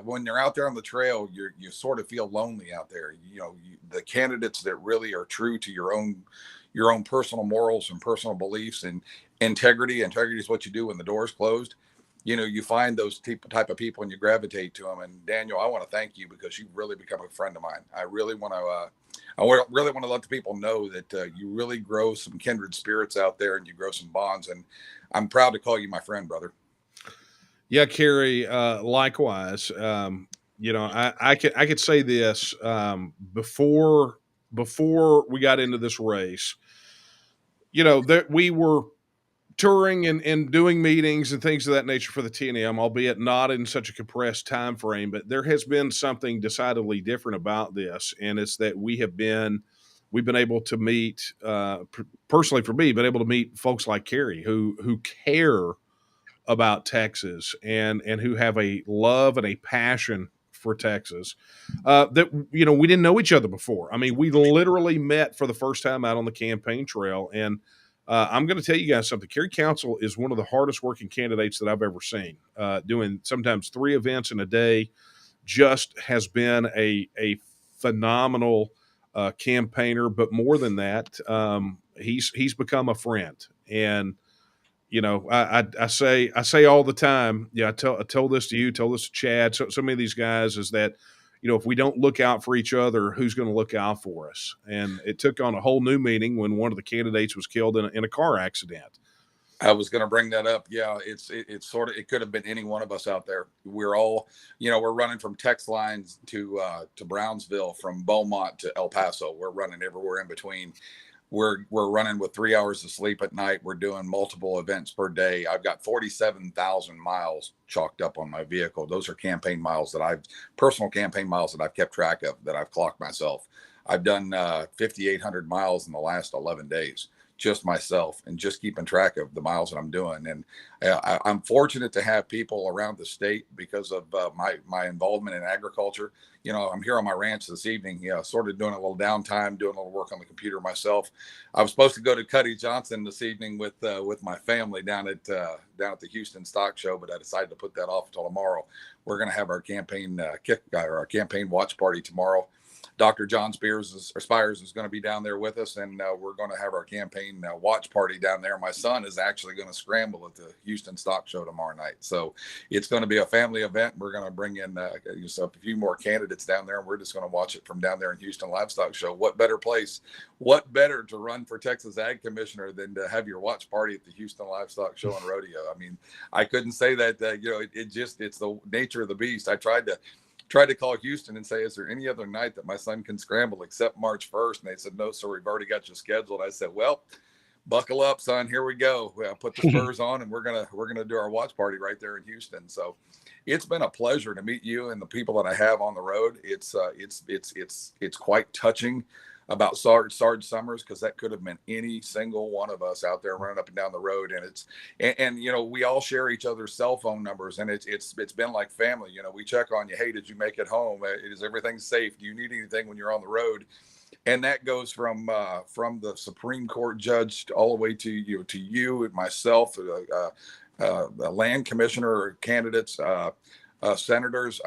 [SPEAKER 10] when you're out there on the trail, you sort of feel lonely out there. You know, the candidates that really are true to your own personal morals and personal beliefs and integrity is what you do when the door's closed. You know, you find those type of people and you gravitate to them. And Daniel, I want to thank you because you've really become a friend of mine. I really want to let the people know that you really grow some kindred spirits out there, and you grow some bonds. And I'm proud to call you my friend, brother.
[SPEAKER 2] Yeah, Kerry, likewise. I could say this before we got into this race. You know, that we were touring and doing meetings and things of that nature for the TNM, albeit not in such a compressed time frame. But there has been something decidedly different about this, and it's that we've been able to meet, personally for me, been able to meet folks like Kerry who care about Texas and who have a love and a passion for Texas. That we didn't know each other before. I mean, we literally met for the first time out on the campaign trail, and I'm going to tell you guys something. Kerry Council is one of the hardest working candidates that I've ever seen. Doing sometimes 3 events in a day, just has been a phenomenal campaigner. But more than that, he's become a friend. And you know, I say all the time. Yeah, I told this to you, told this to Chad. So many of these guys is that, you know, if we don't look out for each other, who's going to look out for us? And it took on a whole new meaning when one of the candidates was killed in a car accident.
[SPEAKER 10] I was going to bring that up. Yeah, it's sort of, it could have been any one of us out there. We're all, we're running from text lines to Brownsville, from Beaumont to El Paso. We're running everywhere in between. We're running with 3 hours of sleep at night. We're doing multiple events per day. I've got 47,000 miles chalked up on my vehicle. Those are personal campaign miles that I've kept track of, that I've clocked myself. I've done 5,800 miles in the last 11 days, just myself, and just keeping track of the miles that I'm doing. And I'm fortunate to have people around the state because of my involvement in agriculture. I'm here on my ranch this evening, sort of doing a little downtime, doing a little work on the computer myself. I was supposed to go to Cuddy Johnson this evening with my family down at the Houston Stock Show, but I decided to put that off until tomorrow. We're going to have our campaign our campaign watch party tomorrow. Dr. John Spires is going to be down there with us, and we're going to have our campaign watch party down there. My son is actually going to scramble at the Houston Stock Show tomorrow night, so it's going to be a family event. We're going to bring in a few more candidates down there, and we're just going to watch it from down there in Houston Livestock Show. What better place? What better to run for Texas Ag Commissioner than to have your watch party at the Houston Livestock Show and Rodeo? I mean, I couldn't say that. It's the nature of the beast. I tried to call Houston and say, is there any other night that my son can scramble except March 1st? And they said, no, sir, we've already got you scheduled. I said, well, buckle up, son. Here we go. Put the spurs on, and we're gonna do our watch party right there in Houston. So it's been a pleasure to meet you and the people that I have on the road. It's quite touching about Sarge Summers, because that could have been any single one of us out there running up and down the road. And we all share each other's cell phone numbers, and it's been like family. We check on you. Hey, did you make it home? Is everything safe? Do you need anything when you're on the road? And that goes from the Supreme Court judge all the way to you and myself, the land commissioner candidates, senators.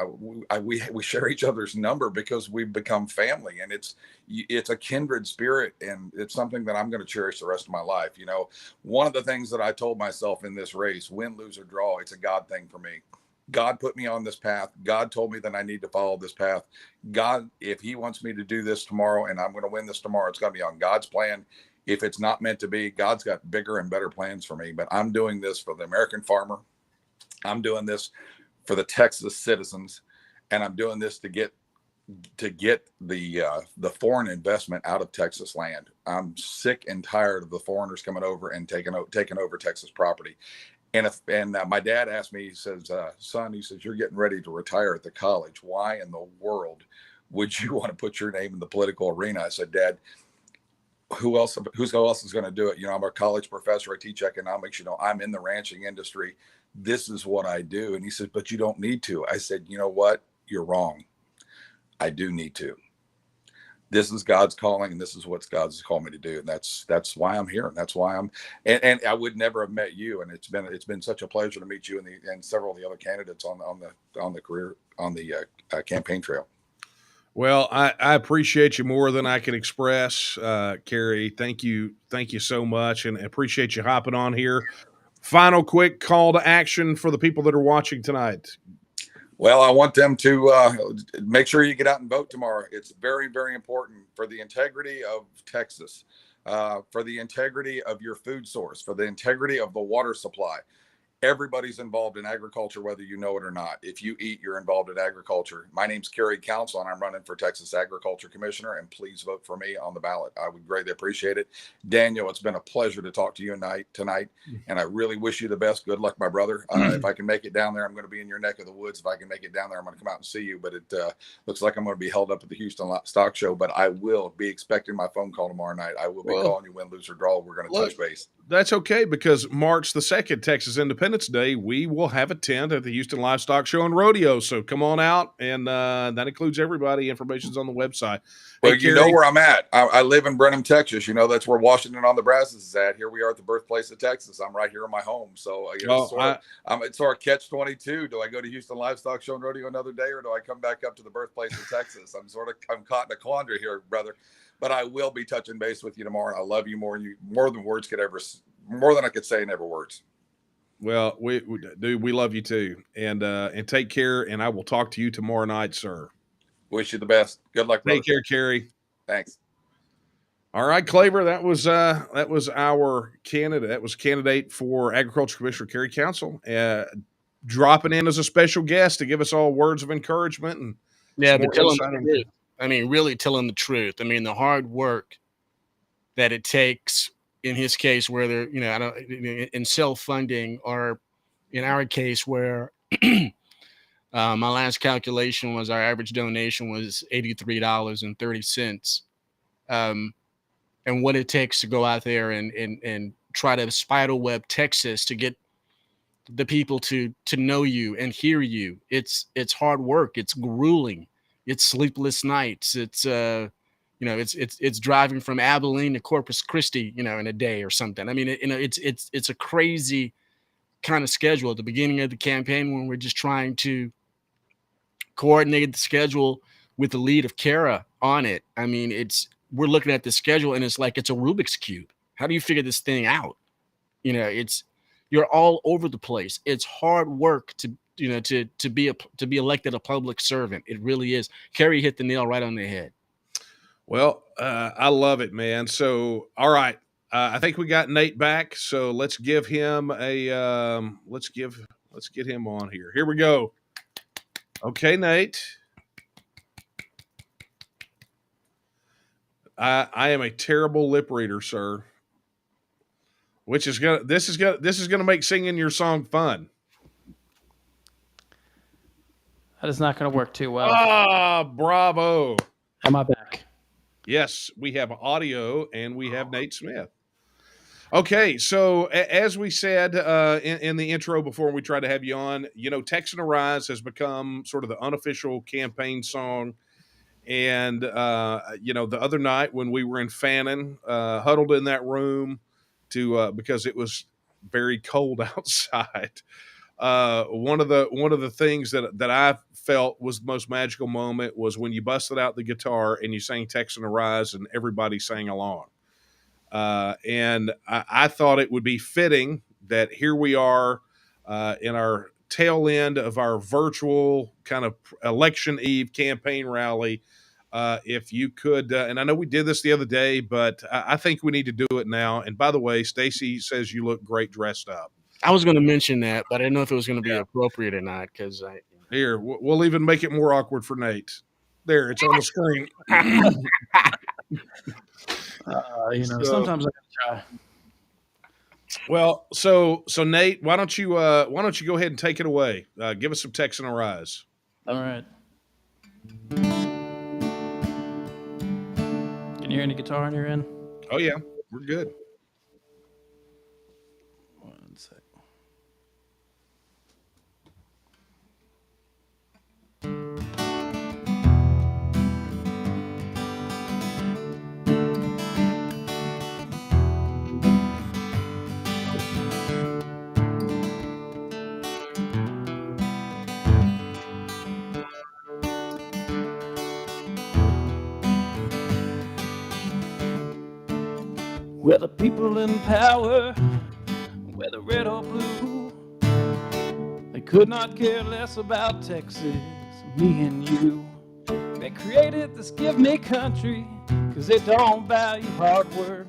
[SPEAKER 10] We share each other's number because we've become family, and it's a kindred spirit, and it's something that I'm going to cherish the rest of my life. One of the things that I told myself in this race, win, lose, or draw, it's a God thing for me. God put me on this path. God told me that I need to follow this path. God, if he wants me to do this tomorrow and I'm going to win this tomorrow, it's going to be on God's plan. If it's not meant to be, God's got bigger and better plans for me. But I'm doing this for the American farmer. I'm doing this for the Texas citizens, and I'm doing this to get the foreign investment out of Texas land. I'm sick and tired of the foreigners coming over and taking over Texas property. And my dad asked me, he says, son, he says, you're getting ready to retire at the college. Why in the world would you want to put your name in the political arena? I said, Dad, who else is going to do it? I'm a college professor. I teach economics. I'm in the ranching industry. This is what I do. And he said, but you don't need to. I said, you know what? You're wrong. I do need to. This is God's calling, and this is what God's called me to do. And that's why I'm here. And that's why and I would never have met you. And it's been such a pleasure to meet you and several of the other candidates on the campaign trail.
[SPEAKER 2] Well, I appreciate you more than I can express, Kerry. Thank you so much, and appreciate you hopping on here. Final quick call to action for the people that are watching tonight.
[SPEAKER 10] Well, I want them to make sure you get out and vote tomorrow. It's very, very important for the integrity of Texas, for the integrity of your food source, for the integrity of the water supply. Everybody's involved in agriculture, whether you know it or not. If you eat, you're involved in agriculture. My name's Kerry Council, and I'm running for Texas Agriculture Commissioner, and please vote for me on the ballot. I would greatly appreciate it. Daniel, it's been a pleasure to talk to you tonight, and I really wish you the best. Good luck, my brother. If I can make it down there, I'm going to be in your neck of the woods. If I can make it down there, I'm going to come out and see you, but it looks like I'm going to be held up at the Houston Stock Show, but I will be expecting my phone call tomorrow night. I will be calling you, win, lose, or draw. We're going to touch base.
[SPEAKER 2] That's okay, because March the 2nd, Texas Independence Day, we will have a tent at the Houston Livestock Show and Rodeo. So come on out, and that includes everybody. Information's on the website.
[SPEAKER 10] Well,
[SPEAKER 2] hey,
[SPEAKER 10] you know where I'm at. I live in Brenham, Texas. That's where Washington on the Brazos is at. Here we are at the birthplace of Texas. I'm right here in my home. So it's sort of catch-22. Do I go to Houston Livestock Show and Rodeo another day, or do I come back up to the birthplace of Texas? I'm caught in a quandary here, brother. But I will be touching base with you tomorrow, and I love you more than words could ever, more than I could say in ever words.
[SPEAKER 2] Well, we love you too, and take care. And I will talk to you tomorrow night, sir.
[SPEAKER 10] Wish you the best. Good luck, brother.
[SPEAKER 2] Take care, Kerry.
[SPEAKER 10] Thanks.
[SPEAKER 2] All right, Claver, that was our candidate. That was candidate for Agriculture Commissioner Kerry Council, dropping in as a special guest to give us all words of encouragement and
[SPEAKER 8] but telling the truth. I mean, really telling the truth. I mean, the hard work that it takes in his case, where they're, in self-funding, or in our case where my last calculation was our average donation was $83.30. And what it takes to go out there and try to spiderweb Texas to get the people to know you and hear you. It's hard work. It's grueling. It's sleepless nights. It's it's driving from Abilene to Corpus Christi, in a day or something. I mean, it's a crazy kind of schedule at the beginning of the campaign, when we're just trying to coordinate the schedule with the lead of Kara on it. I mean, we're looking at the schedule and it's like it's a Rubik's Cube. How do you figure this thing out? You know, you're all over the place. It's hard work to be elected a public servant. It really is. Kerry hit the nail right on the head.
[SPEAKER 2] Well, I love it, man. So, all right. I think we got Nate back. So let's give him let's get him on here. Here we go. Okay, Nate. I am a terrible lip reader, sir. This is gonna make singing your song fun.
[SPEAKER 11] That is not going to work too well.
[SPEAKER 2] Ah, bravo.
[SPEAKER 11] Am I back?
[SPEAKER 2] Yes, we have audio and we have Nate Smith. Okay, so as we said in the intro before we tried to have you on, you know, Texan Arise has become sort of the unofficial campaign song. And, you know, the other night when we were in Fannin, huddled in that room because it was very cold outside. One of the things that I felt was the most magical moment was when you busted out the guitar and you sang Texan Arise and everybody sang along. And I thought it would be fitting that here we are in our tail end of our virtual kind of election eve campaign rally. If you could, and I know we did this the other day, but I think we need to do it now. And by the way, Stacy says you look great dressed up.
[SPEAKER 8] I was going to mention that, but I didn't know if it was going to be appropriate or not. Because
[SPEAKER 2] here, we'll even make it more awkward for Nate. There, it's on the screen.
[SPEAKER 11] Sometimes I gotta try.
[SPEAKER 2] Well, so Nate, why don't you go ahead and take it away? Give us some Texan Arise.
[SPEAKER 11] All right. Can you hear any guitar on your end?
[SPEAKER 2] Oh yeah, we're good.
[SPEAKER 11] One sec. We're the people in power, whether red or blue. They could not care less about Texas, me and you. They created this give me country, cause they don't value hard work.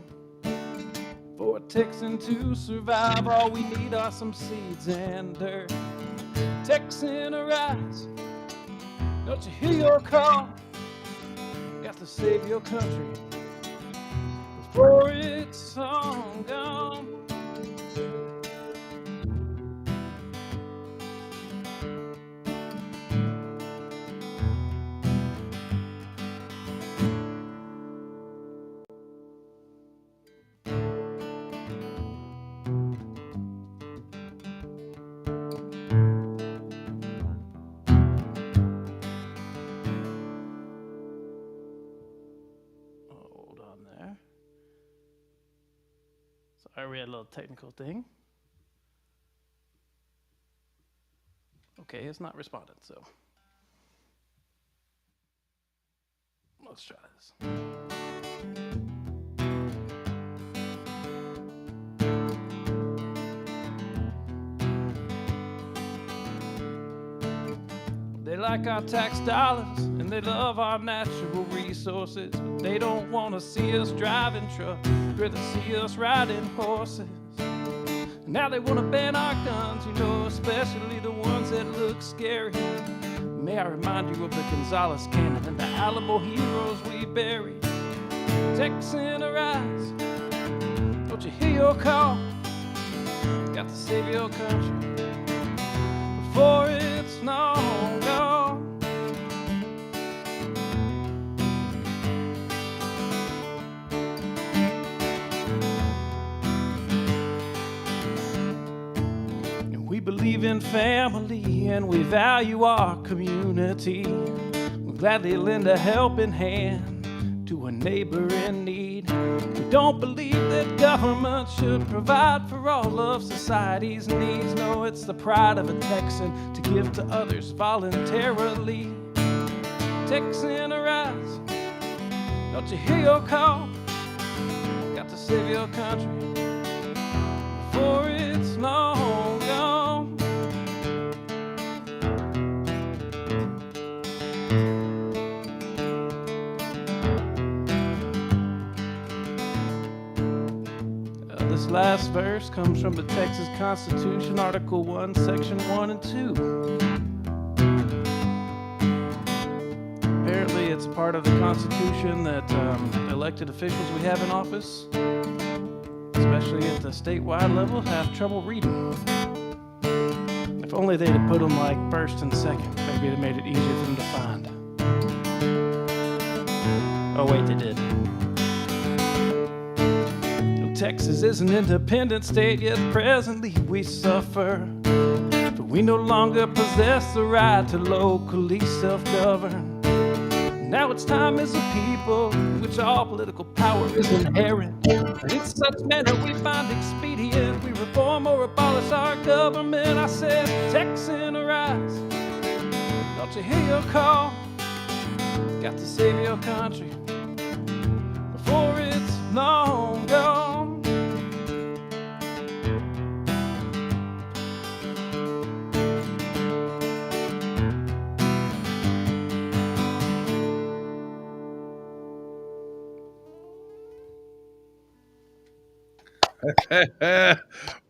[SPEAKER 11] For a Texan to survive, all we need are some seeds and dirt. Texan arise, don't you hear your call? Got to save your country before it's all gone. Hold on there. Sorry, we had a little technical thing. Okay, it's not responded, so let's try this. They like our tax dollars and they love our natural resources, but they don't want to see us driving trucks, rather see us riding horses. Now they want to ban our guns, you know, especially the ones that look scary. May I remind you of the Gonzales cannon and the Alamo heroes we buried. Texan arise, don't you hear your call? Got to save your country before it's long gone. We believe in family and we value our community. We'll gladly lend a helping hand to a neighbor in need. We don't believe that government should provide for all of society's needs. No, it's the pride of a Texan to give to others voluntarily. Texan, arise. Don't you hear your call? Got to save your country before it's long gone. This last verse comes from the Texas Constitution, Article 1, Section 1 and 2. Apparently, it's part of the Constitution that elected officials we have in office, especially at the statewide level, have trouble reading. If only they'd have put them like first and second, maybe it'd have made it easier for them to find. Oh wait, they did. Texas is an independent state, yet presently we suffer. For we no longer possess the right to locally self-govern. Now it's time as a people, in which all political power is inherent. And in such manner we find expedient, we reform or abolish our government. I said, Texan, arise. Don't you hear your call? Got to save your country before it's long gone.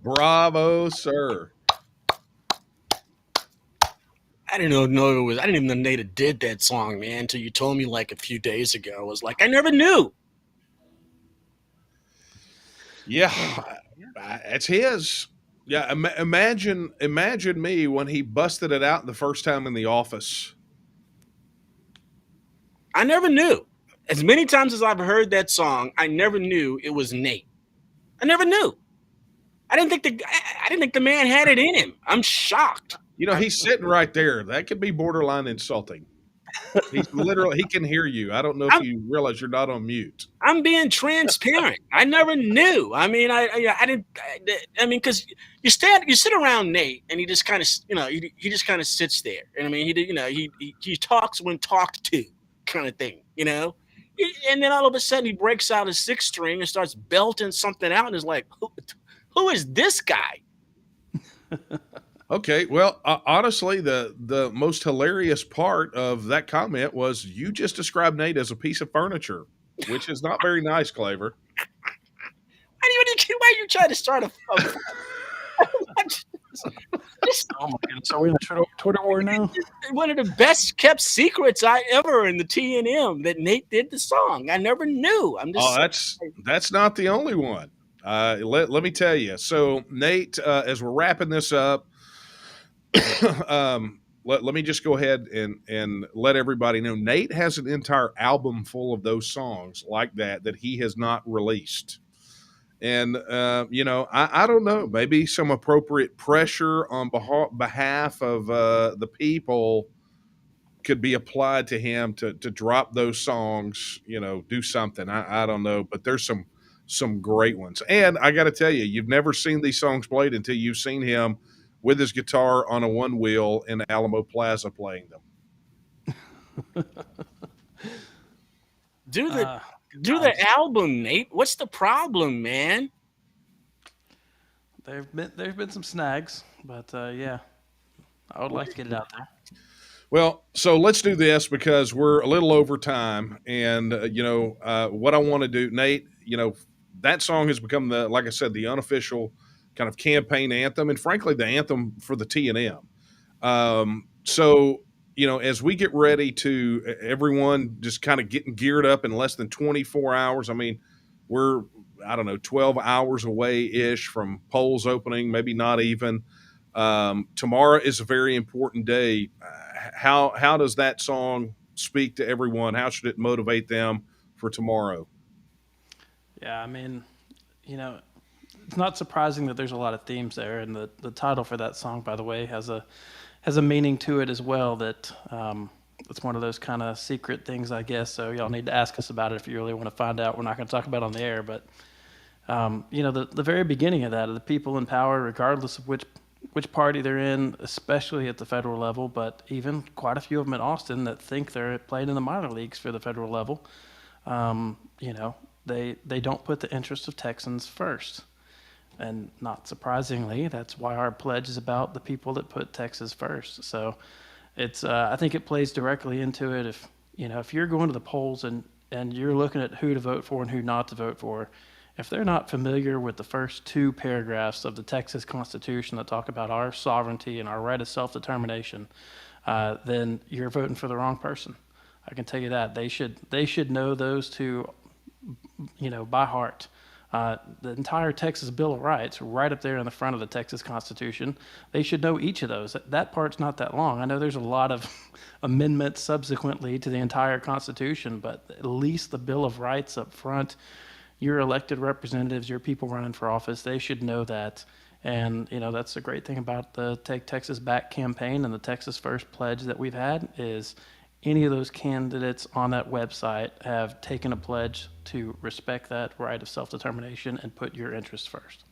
[SPEAKER 2] Bravo, sir.
[SPEAKER 8] I didn't know it was. I didn't even know Nate did that song, man. Until you told me like a few days ago. I was like, I never knew.
[SPEAKER 2] Yeah, it's his. Yeah, imagine me when he busted it out the first time in the office.
[SPEAKER 8] I never knew. As many times as I've heard that song, I never knew it was Nate. I never knew. I didn't think the man had it in him. I'm shocked.
[SPEAKER 2] You know, he's sitting right there. That could be borderline insulting. He's literally, he can hear you. I don't know if you realize you're not on mute.
[SPEAKER 8] I'm being transparent. I never knew. I mean, I didn't. I mean, because you sit around Nate, and he just kind of, he just kind of sits there. And I mean, he talks when talked to, kind of thing, And then all of a sudden, he breaks out a sixth string and starts belting something out, and is like, who is this guy?
[SPEAKER 2] Okay, well, honestly, the most hilarious part of that comment was you just described Nate as a piece of furniture, which is not very nice, Claver.
[SPEAKER 8] Why are you trying to start a
[SPEAKER 11] oh my goodness, are we in a Twitter war now?
[SPEAKER 8] One of the best kept secrets I ever in the TNM that Nate did the song. I never knew. I'm just
[SPEAKER 2] that's not the only one. Let me tell you. So Nate, as we're wrapping this up, let me just go ahead and let everybody know Nate has an entire album full of those songs like that he has not released. And, I don't know, maybe some appropriate pressure on behalf of the people could be applied to him to drop those songs, do something. I don't know, but there's some great ones. And I got to tell you, you've never seen these songs played until you've seen him with his guitar on a one wheel in Alamo Plaza playing them.
[SPEAKER 8] Do the album, Nate. What's the problem, man?
[SPEAKER 11] There've been some snags, but yeah, I would like to get it out there.
[SPEAKER 2] Well, so let's do this because we're a little over time, and what I want to do, Nate. That song has become like I said, the unofficial kind of campaign anthem, and frankly, the anthem for the TNM. So, as we get ready to everyone just kind of getting geared up in less than 24 hours, I mean, we're, 12 hours away-ish from polls opening, maybe not even. Tomorrow is a very important day. How does that song speak to everyone? How should it motivate them for tomorrow?
[SPEAKER 11] Yeah, I mean, it's not surprising that there's a lot of themes there, and the title for that song, by the way, has a meaning to it as well. That it's one of those kind of secret things, I guess. So y'all need to ask us about it if you really want to find out. We're not going to talk about it on the air, but the very beginning of that, the people in power, regardless of which which party they're in, especially at the federal level, but even quite a few of them in Austin that think they're playing in the minor leagues for the federal level. You know, they don't put the interests of Texans first. And not surprisingly, that's why our pledge is about the people that put Texas first. So it's I think it plays directly into it. If you're going to the polls and you're looking at who to vote for and who not to vote for, if they're not familiar with the first two paragraphs of the Texas Constitution that talk about our sovereignty and our right of self-determination, then you're voting for the wrong person. I can tell you that. They should know those two, by heart. The entire Texas Bill of Rights, right up there in the front of the Texas Constitution, they should know each of those. That part's not that long. I know there's a lot of amendments subsequently to the entire Constitution, but at least the Bill of Rights up front, your elected representatives, your people running for office, they should know that. And, that's the great thing about the Take Texas Back campaign and the Texas First pledge that we've had is any of those candidates on that website have taken a pledge to respect that right of self-determination and put your interests first.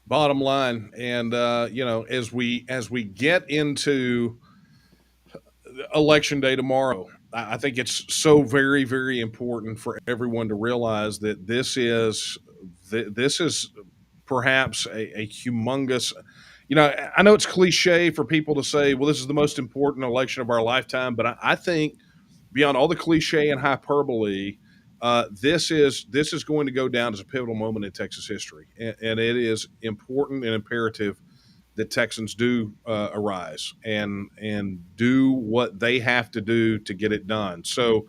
[SPEAKER 2] Bottom line, and as we get into election day tomorrow, I think it's so very, very important for everyone to realize that this is perhaps a humongous. I know it's cliche for people to say, well, this is the most important election of our lifetime, but I think beyond all the cliche and hyperbole, this is going to go down as a pivotal moment in Texas history. And it is important and imperative that Texans do arise and do what they have to do to get it done. So,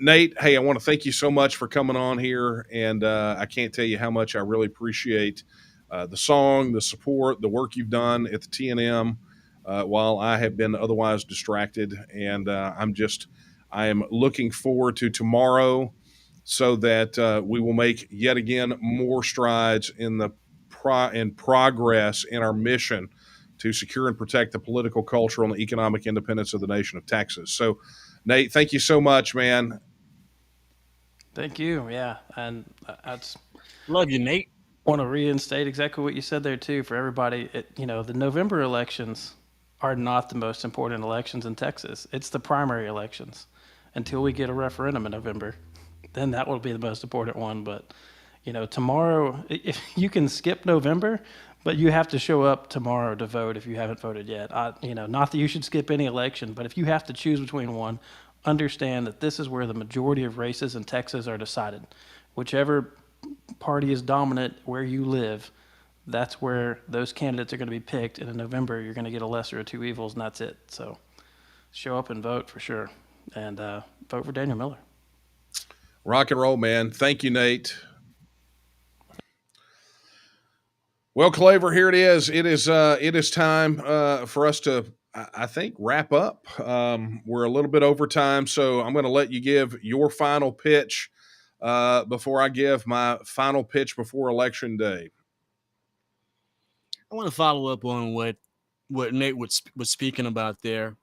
[SPEAKER 2] Nate, hey, I want to thank you so much for coming on here. And I can't tell you how much I really appreciate the song, the support, the work you've done at the TNM while I have been otherwise distracted. And I am looking forward to tomorrow so that we will make yet again more strides in the progress in our mission to secure and protect the political, cultural, and economic independence of the nation of Texas. So, Nate, thank you so much, man.
[SPEAKER 11] Thank you. Yeah. And
[SPEAKER 8] love you, Nate.
[SPEAKER 11] Want to reinstate exactly what you said there too for everybody. The November elections are not the most important elections in Texas. It's the primary elections until we get a referendum in November. Then that will be the most important one. But, tomorrow, if you can skip November, but you have to show up tomorrow to vote if you haven't voted yet. Not that you should skip any election, but if you have to choose between one, understand that this is where the majority of races in Texas are decided. Whichever party is dominant where you live, that's where those candidates are going to be picked. And in November, you're going to get a lesser of two evils, and that's it. So show up and vote for sure. And vote for Daniel Miller.
[SPEAKER 2] Rock and roll, man. Thank you, Nate. Well, Claver, here it is. It is time for us to, I think, wrap up. We're a little bit over time, so I'm going to let you give your final pitch before I give my final pitch before Election Day.
[SPEAKER 8] I want to follow up on what Nate was speaking about there.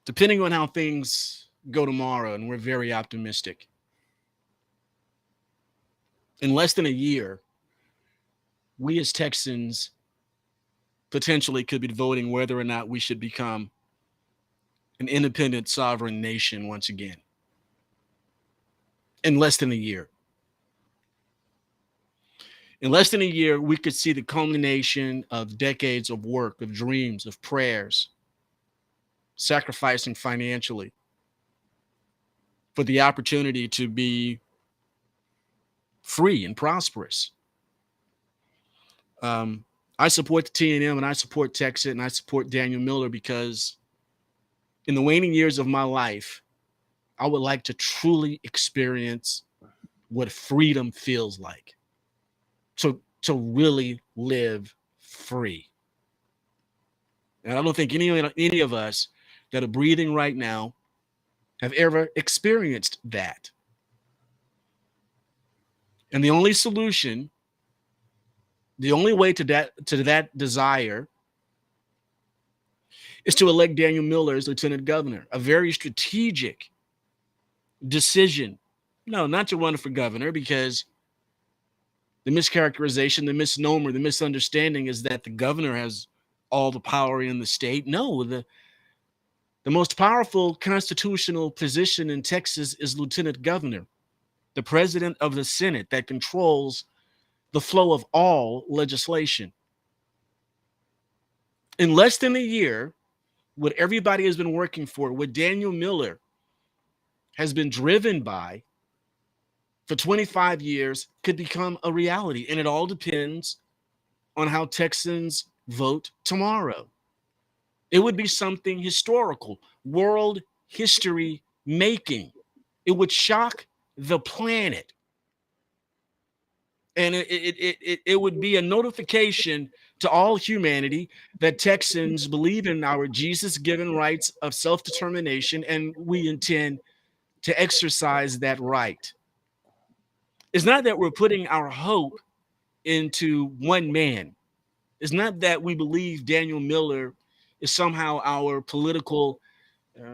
[SPEAKER 8] Depending on how things go tomorrow, and we're very optimistic, in less than a year, we as Texans potentially could be voting whether or not we should become an independent sovereign nation once again. In less than a year. In less than a year, we could see the culmination of decades of work, of dreams, of prayers, sacrificing financially for the opportunity to be free and prosperous. I support the TNM and I support Texas and I support Daniel Miller because in the waning years of my life, I would like to truly experience what freedom feels like. To really live free. And I don't think any of us that are breathing right now have ever experienced that. And the only solution, the only way to that desire is to elect Daniel Miller as lieutenant governor, a very strategic decision. No, not to run for governor, because The mischaracterization, the misnomer, the misunderstanding is that the governor has all the power in the state. No, the most powerful constitutional position in Texas is lieutenant governor, the president of the Senate that controls the flow of all legislation. In less than a year, what everybody has been working for, what Daniel Miller has been driven by for 25 years, could become a reality. And it all depends on how Texans vote tomorrow. It would be something historical, world history making. It would shock the planet. And it would be a notification to all humanity that Texans believe in our Jesus-given rights of self-determination, and we intend to exercise that right. It's not that we're putting our hope into one man. It's not that we believe Daniel Miller is somehow our political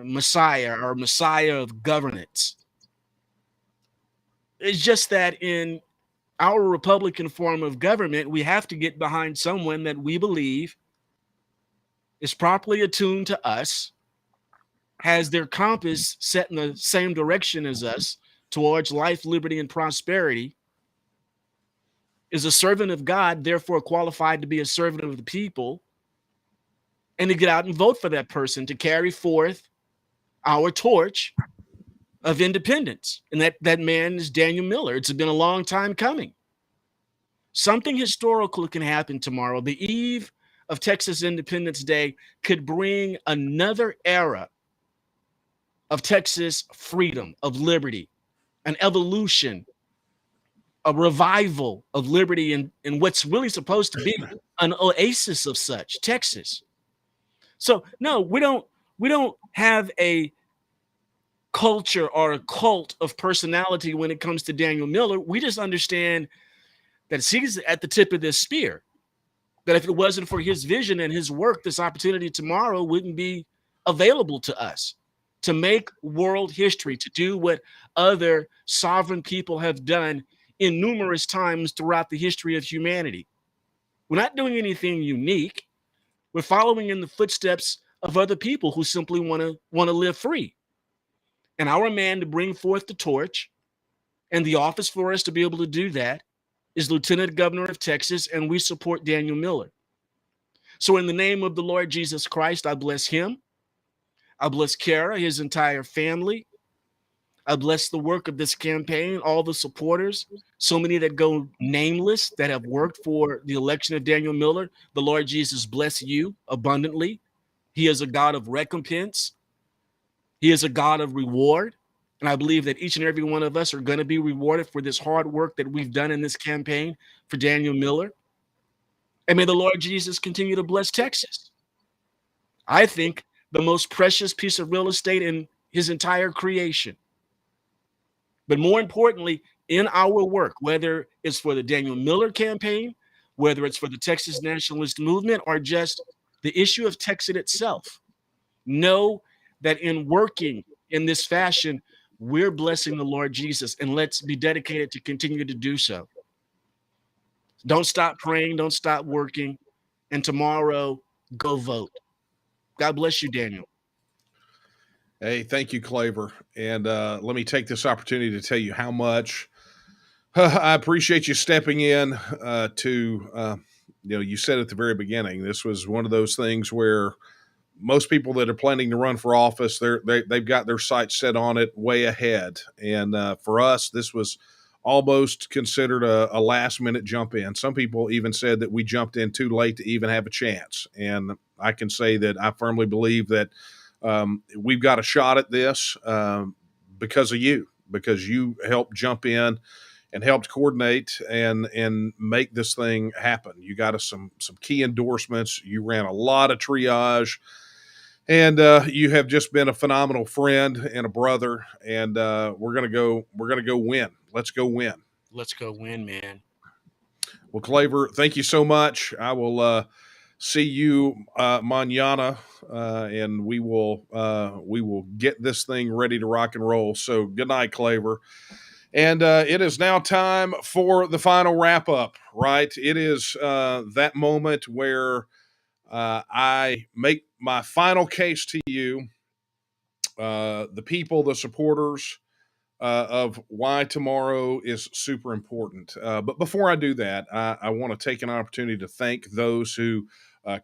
[SPEAKER 8] messiah, our messiah of governance. It's just that in our Republican form of government, we have to get behind someone that we believe is properly attuned to us, has their compass set in the same direction as us towards life, liberty, and prosperity, is a servant of God, therefore qualified to be a servant of the people, and to get out and vote for that person to carry forth our torch of independence. And that man is Daniel Miller. It's been a long time coming. Something historical can happen tomorrow. The eve of Texas Independence Day could bring another era of Texas freedom, of liberty, an evolution, a revival of liberty in what's really supposed to be an oasis of such, Texas. So no, we don't have a culture or a cult of personality when it comes to Daniel Miller. We just understand that he's at the tip of this spear. That if it wasn't for his vision and his work, this opportunity tomorrow wouldn't be available to us to make world history, to do what other sovereign people have done in numerous times throughout the history of humanity. We're not doing anything unique. We're following in the footsteps of other people who simply want to live free. And our man to bring forth the torch and the office for us to be able to do that is Lieutenant Governor of Texas, and we support Daniel Miller. So in the name of the Lord Jesus Christ, I bless him. I bless Kara, his entire family. I bless the work of this campaign, all the supporters, so many that go nameless that have worked for the election of Daniel Miller. The Lord Jesus bless you abundantly. He is a God of recompense. He is a God of reward. And I believe that each and every one of us are going to be rewarded for this hard work that we've done in this campaign for Daniel Miller. And may the Lord Jesus continue to bless Texas. I think the most precious piece of real estate in his entire creation. But more importantly, in our work, whether it's for the Daniel Miller campaign, whether it's for the Texas Nationalist Movement, or just the issue of Texas itself, know that in working in this fashion, we're blessing the Lord Jesus, and let's be dedicated to continue to do so. Don't stop praying, don't stop working, and tomorrow, go vote. God bless you, Daniel.
[SPEAKER 2] Hey, thank you, Claver. And let me take this opportunity to tell you how much I appreciate you stepping in you said at the very beginning, this was one of those things where most people that are planning to run for office, they've got their sights set on it way ahead. And for us, this was almost considered a last-minute jump in. Some people even said that we jumped in too late to even have a chance. And I can say that I firmly believe that we've got a shot at this because of you, because you helped jump in and helped coordinate and make this thing happen. You got us some key endorsements. You ran a lot of triage. And you have just been a phenomenal friend and a brother, and we're gonna go win. Let's go win.
[SPEAKER 8] Let's go win, man.
[SPEAKER 2] Well, Claver, thank you so much. I will see you mañana, and we will get this thing ready to rock and roll. So good night, Claver. And it is now time for the final wrap up, right? It is that moment where I make my final case to you, the people, the supporters, of why tomorrow is super important. But before I do that, I want to take an opportunity to thank those who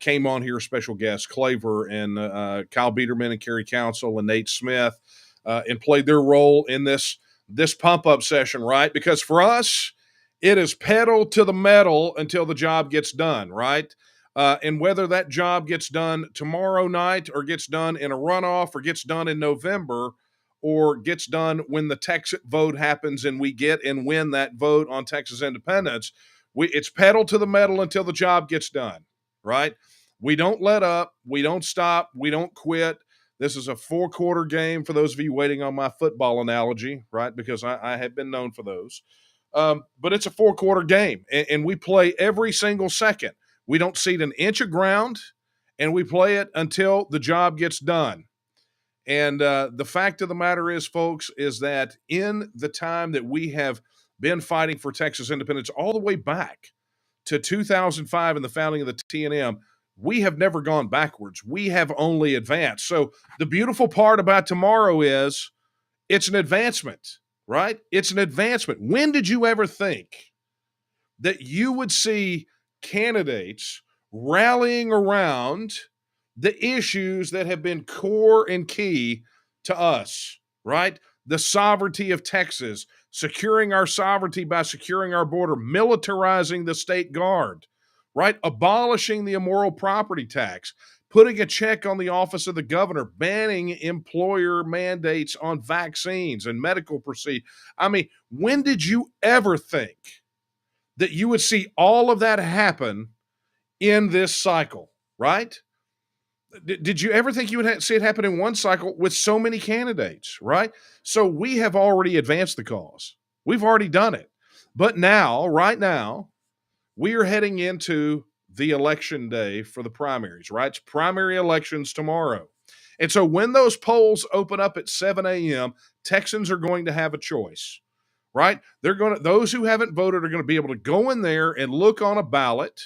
[SPEAKER 2] came on here, special guests, Claver and Kyle Biederman and Kerry Council and Nate Smith, and played their role in this pump up session, right? Because for us, it is pedal to the metal until the job gets done, right? And whether that job gets done tomorrow night or gets done in a runoff or gets done in November or gets done when the Texas vote happens and we get and win that vote on Texas independence, it's pedal to the metal until the job gets done, right? We don't let up. We don't stop. We don't quit. This is a 4-quarter game for those of you waiting on my football analogy, right? Because I have been known for those. But it's a 4-quarter game, and we play every single second. We don't cede an inch of ground, and we play it until the job gets done. And the fact of the matter is, folks, is that in the time that we have been fighting for Texas independence all the way back to 2005 and the founding of the TNM, we have never gone backwards. We have only advanced. So the beautiful part about tomorrow is it's an advancement, right? It's an advancement. When did you ever think that you would see candidates rallying around the issues that have been core and key to us, right? The sovereignty of Texas, securing our sovereignty by securing our border, militarizing the state guard, right? Abolishing the immoral property tax, putting a check on the office of the governor, banning employer mandates on vaccines and medical procedures. I mean, when did you ever think that you would see all of that happen in this cycle, right? Did you ever think you would see it happen in one cycle with so many candidates, right? So we have already advanced the cause. We've already done it. But now, right now, we are heading into the election day for the primaries, right? It's primary elections tomorrow. And so when those polls open up at 7 a.m., Texans are going to have a choice, right? Those who haven't voted are going to be able to go in there and look on a ballot.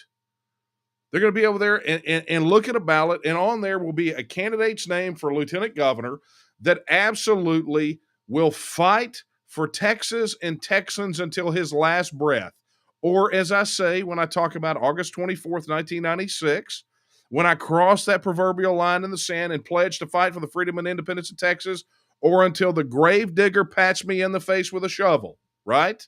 [SPEAKER 2] They're going to be over there and look at a ballot, and on there will be a candidate's name for lieutenant governor that absolutely will fight for Texas and Texans until his last breath. Or as I say when I talk about August 24th, 1996, when I crossed that proverbial line in the sand and pledged to fight for the freedom and independence of Texas, or until the grave digger pats me in the face with a shovel, right?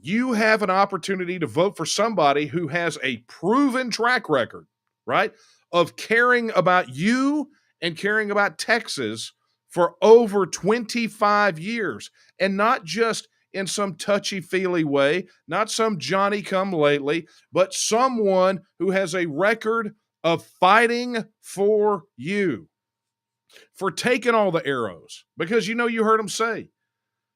[SPEAKER 2] You have an opportunity to vote for somebody who has a proven track record, right, of caring about you and caring about Texas for over 25 years, and not just in some touchy-feely way, not some Johnny-come-lately, but someone who has a record of fighting for you, for taking all the arrows. Because, you heard him say,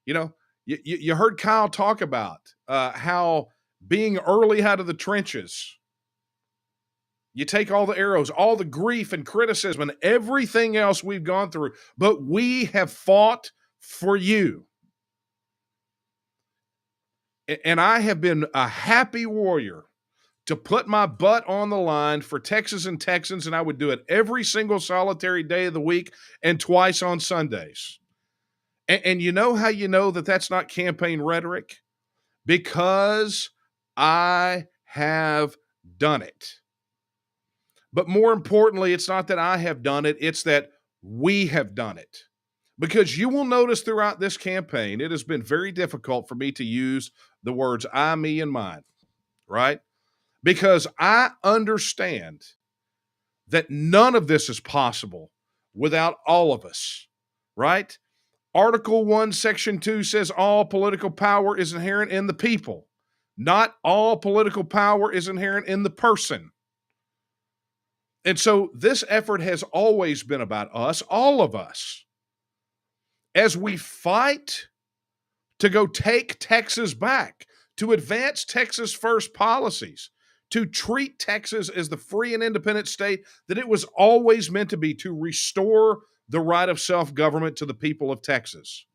[SPEAKER 2] you heard Kyle talk about how being early out of the trenches, you take all the arrows, all the grief and criticism and everything else we've gone through, but we have fought for you. And I have been a happy warrior to put my butt on the line for Texas and Texans, and I would do it every single solitary day of the week and twice on Sundays. And you know how you know that that's not campaign rhetoric? Because I have done it. But more importantly, it's not that I have done it, it's that we have done it. Because you will notice throughout this campaign, it has been very difficult for me to use the words I, me, and mine, right? Because I understand that none of this is possible without all of us, right? Article 1, Section 2 says all political power is inherent in the people. Not all political power is inherent in the person. And so this effort has always been about us, all of us, as we fight to go take Texas back, to advance Texas first policies, to treat Texas as the free and independent state that it was always meant to be, to restore the right of self-government to the people of Texas.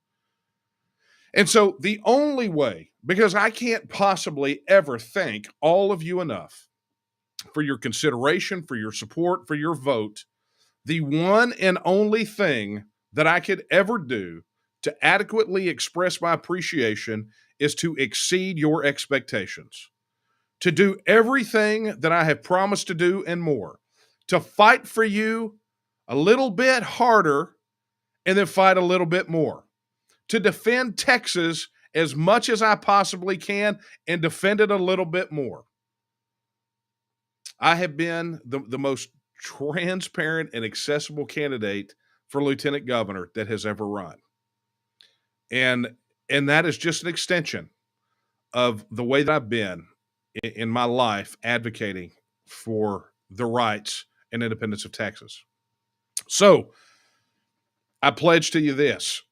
[SPEAKER 2] And so the only way, because I can't possibly ever thank all of you enough for your consideration, for your support, for your vote, the one and only thing that I could ever do to adequately express my appreciation is to exceed your expectations, to do everything that I have promised to do and more, to fight for you a little bit harder and then fight a little bit more, to defend Texas as much as I possibly can and defend it a little bit more. I have been the most transparent and accessible candidate for lieutenant governor that has ever run. And that is just an extension of the way that I've been in my life advocating for the rights and independence of Texas. So I pledge to you this,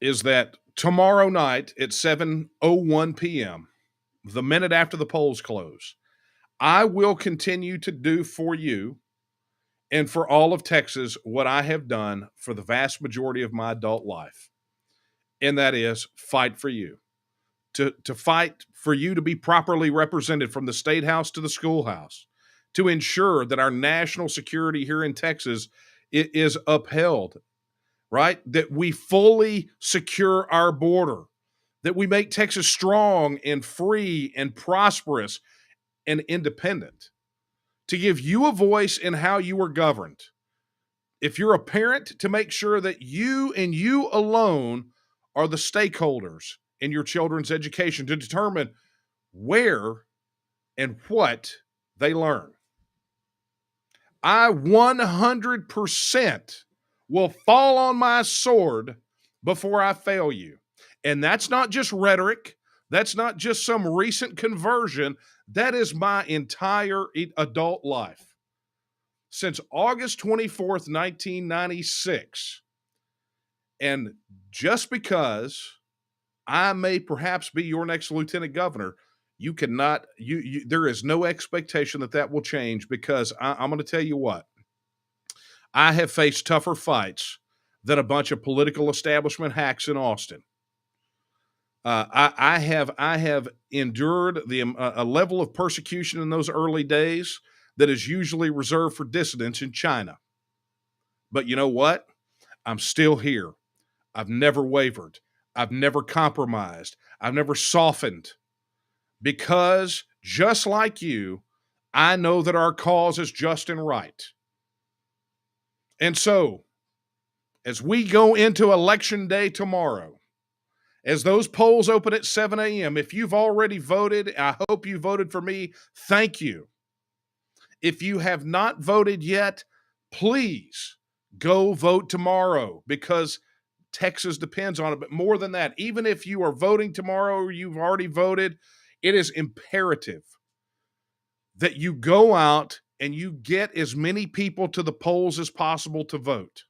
[SPEAKER 2] is that tomorrow night at 7:01 p.m., the minute after the polls close, I will continue to do for you and for all of Texas what I have done for the vast majority of my adult life. And that is fight for you. To fight for you to be properly represented from the state house to the schoolhouse, to ensure that our national security here in Texas is upheld, right? That we fully secure our border, that we make Texas strong and free and prosperous and independent, to give you a voice in how you are governed. If you're a parent, to make sure that you and you alone are the stakeholders in your children's education to determine where and what they learn. I 100% will fall on my sword before I fail you. And that's not just rhetoric. That's not just some recent conversion. That is my entire adult life. Since August 24th, 1996. And just because I may perhaps be your next lieutenant governor, you cannot, there is no expectation that will change, because I'm going to tell you what, I have faced tougher fights than a bunch of political establishment hacks in Austin. I have endured a level of persecution in those early days that is usually reserved for dissidents in China. But you know what? I'm still here. I've never wavered. I've never compromised. I've never softened, because just like you, I know that our cause is just and right. And so, as we go into Election Day tomorrow, as those polls open at 7 a.m., if you've already voted, I hope you voted for me. Thank you. If you have not voted yet, please go vote tomorrow, because Texas depends on it. But more than that, even if you are voting tomorrow or you've already voted, it is imperative that you go out and you get as many people to the polls as possible to vote.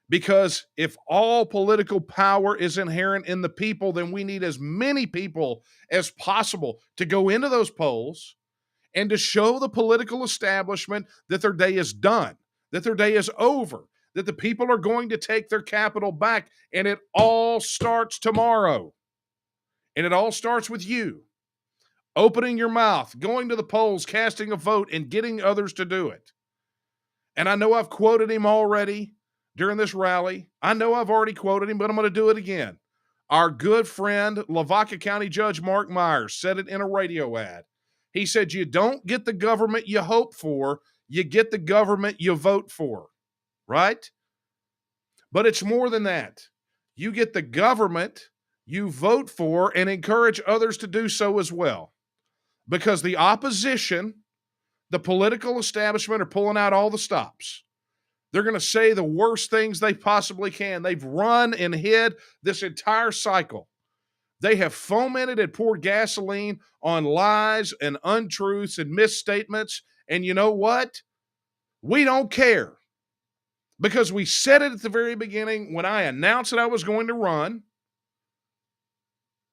[SPEAKER 2] Because if all political power is inherent in the people, then we need as many people as possible to go into those polls and to show the political establishment that their day is done, that their day is over, that the people are going to take their capital back. And it all starts tomorrow. And it all starts with you opening your mouth, going to the polls, casting a vote, and getting others to do it. And I know I've quoted him already during this rally. I know I've already quoted him, but I'm going to do it again. Our good friend, Lavaca County Judge Mark Myers, said it in a radio ad. He said, you don't get the government you hope for, you get the government you vote for, right? But it's more than that. You get the government you vote for and encourage others to do so as well. Because the opposition, the political establishment, are pulling out all the stops. They're going to say the worst things they possibly can. They've run and hid this entire cycle. They have fomented and poured gasoline on lies and untruths and misstatements. And you know what? We don't care. Because we said it at the very beginning when I announced that I was going to run.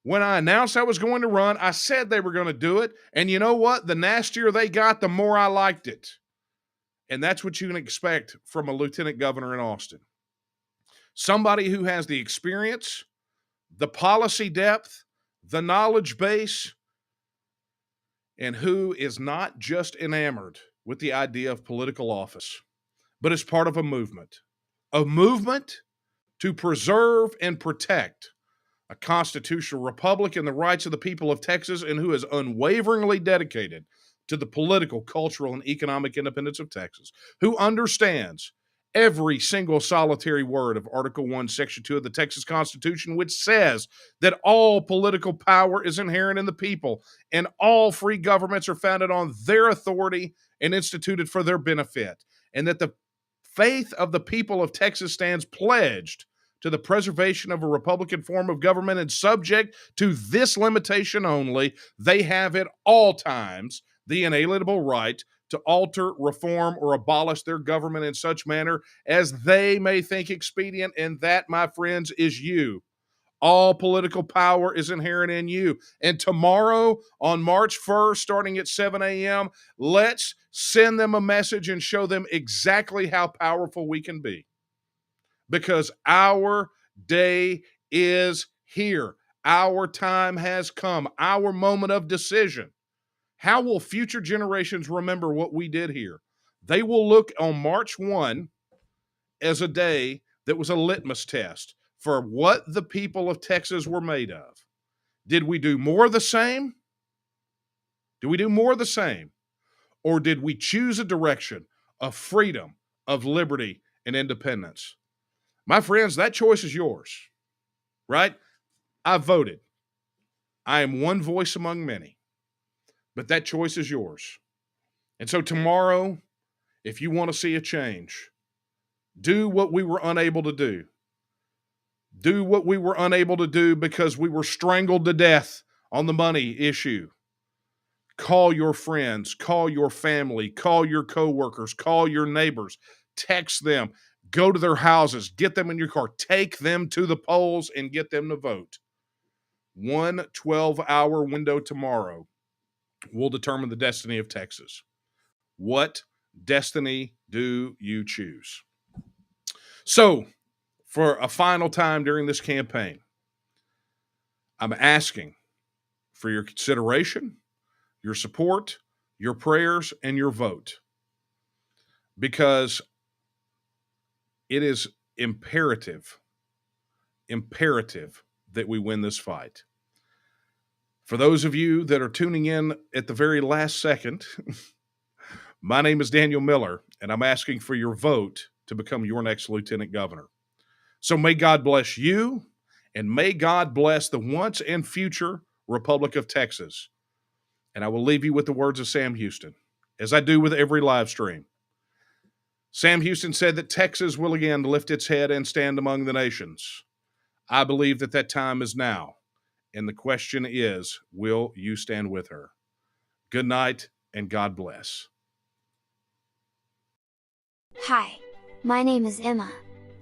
[SPEAKER 2] When I announced I was going to run, I said they were going to do it. And you know what? The nastier they got, the more I liked it. And that's what you can expect from a lieutenant governor in Austin. Somebody who has the experience, the policy depth, the knowledge base, and who is not just enamored with the idea of political office, but is part of a movement to preserve and protect a constitutional republic and the rights of the people of Texas, and who is unwaveringly dedicated to the political, cultural, and economic independence of Texas, who understands every single solitary word of Article 1, Section 2 of the Texas Constitution, which says that all political power is inherent in the people, and all free governments are founded on their authority and instituted for their benefit, and that the faith of the people of Texas stands pledged to the preservation of a Republican form of government, and subject to this limitation only: they have at all times the inalienable right to alter, reform, or abolish their government in such manner as they may think expedient, and that, my friends, is you. All political power is inherent in you. And tomorrow, on March 1st, starting at 7 a.m., let's send them a message and show them exactly how powerful we can be. Because our day is here. Our time has come. Our moment of decision. How will future generations remember what we did here? They will look on March 1 as a day that was a litmus test for what the people of Texas were made of. Did we do more of the same? Did we do more of the same? Or did we choose a direction of freedom, of liberty, and independence? My friends, that choice is yours, right? I voted. I am one voice among many. But that choice is yours. And so tomorrow, if you want to see a change, do what we were unable to do. Do what we were unable to do because we were strangled to death on the money issue. Call your friends, call your family, call your coworkers, call your neighbors, text them, go to their houses, get them in your car, take them to the polls and get them to vote. One 12-hour window tomorrow will determine the destiny of Texas. What destiny do you choose? So, for a final time during this campaign, I'm asking for your consideration, your support, your prayers, and your vote. Because it is imperative that we win this fight. For those of you that are tuning in at the very last second, my name is Daniel Miller, and I'm asking for your vote to become your next lieutenant governor. So may God bless you, and may God bless the once and future Republic of Texas. And I will leave you with the words of Sam Houston, as I do with every live stream. Sam Houston said that Texas will again lift its head and stand among the nations. I believe that that time is now. And the question is, will you stand with her? Good night, and God bless.
[SPEAKER 1] Hi, my name is Emma.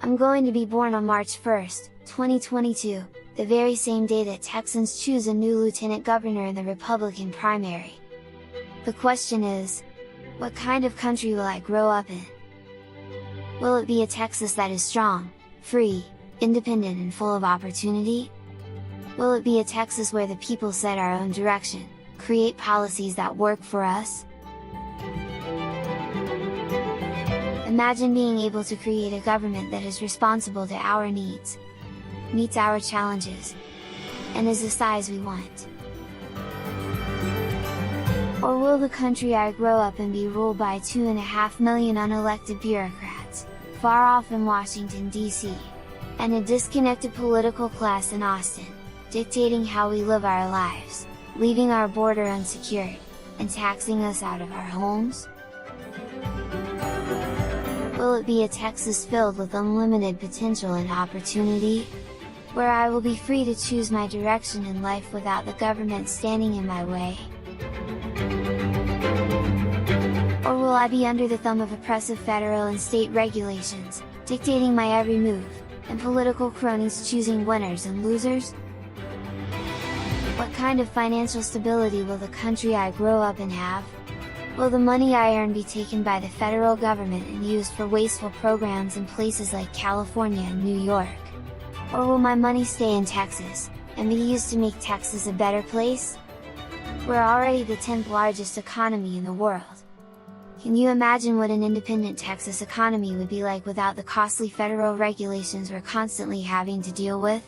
[SPEAKER 1] I'm going to be born on March 1st, 2022, the very same day that Texans choose a new lieutenant governor in the Republican primary. The question is, what kind of country will I grow up in? Will it be a Texas that is strong, free, independent, and full of opportunity? Will it be a Texas where the people set our own direction, create policies that work for us? Imagine being able to create a government that is responsible to our needs, meets our challenges, and is the size we want. Or will the country I grow up in be ruled by 2.5 million unelected bureaucrats, far off in Washington, D.C., and a disconnected political class in Austin, dictating how we live our lives, leaving our border unsecured, and taxing us out of our homes? Will it be a Texas filled with unlimited potential and opportunity, where I will be free to choose my direction in life without the government standing in my way? Or will I be under the thumb of oppressive federal and state regulations, dictating my every move, and political cronies choosing winners and losers? What kind of financial stability will the country I grow up in have? Will the money I earn be taken by the federal government and used for wasteful programs in places like California and New York? Or will my money stay in Texas, and be used to make Texas a better place? We're already the 10th largest economy in the world. Can you imagine what an independent Texas economy would be like without the costly federal regulations we're constantly having to deal with?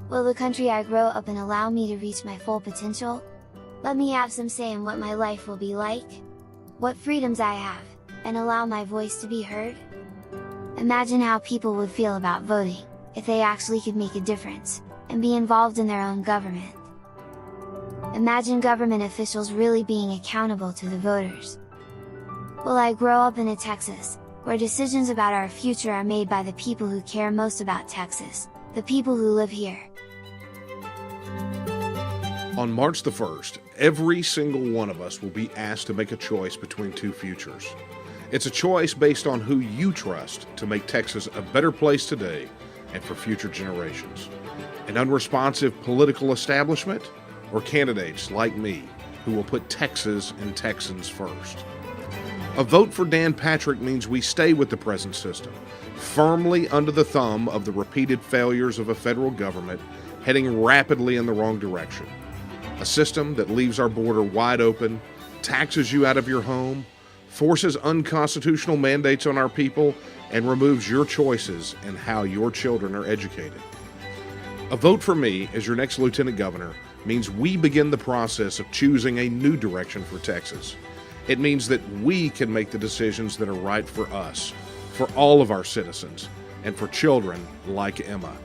[SPEAKER 1] Will the country I grow up in allow me to reach my full potential? Let me have some say in what my life will be like, what freedoms I have, and allow my voice to be heard? Imagine how people would feel about voting, if they actually could make a difference, and be involved in their own government. Imagine government officials really being accountable to the voters. Will I grow up in a Texas, where decisions about our future are made by the people who care most about Texas, the people who live here?
[SPEAKER 2] On March the 1st, every single one of us will be asked to make a choice between two futures. It's a choice based on who you trust to make Texas a better place today and for future generations. An unresponsive political establishment, or candidates like me who will put Texas and Texans first. A vote for Dan Patrick means we stay with the present system, firmly under the thumb of the repeated failures of a federal government heading rapidly in the wrong direction. A system that leaves our border wide open, taxes you out of your home, forces unconstitutional mandates on our people, and removes your choices in how your children are educated. A vote for me as your next Lieutenant Governor means we begin the process of choosing a new direction for Texas. It means that we can make the decisions that are right for us, for all of our citizens, and for children like Emma.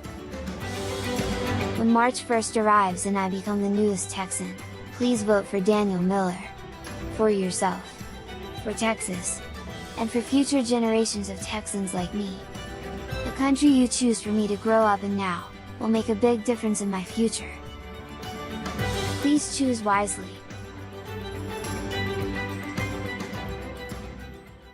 [SPEAKER 1] When March 1st arrives and I become the newest Texan, please vote for Daniel Miller. For yourself, for Texas, and for future generations of Texans like me. The country you choose for me to grow up in now will make a big difference in my future. Please choose wisely.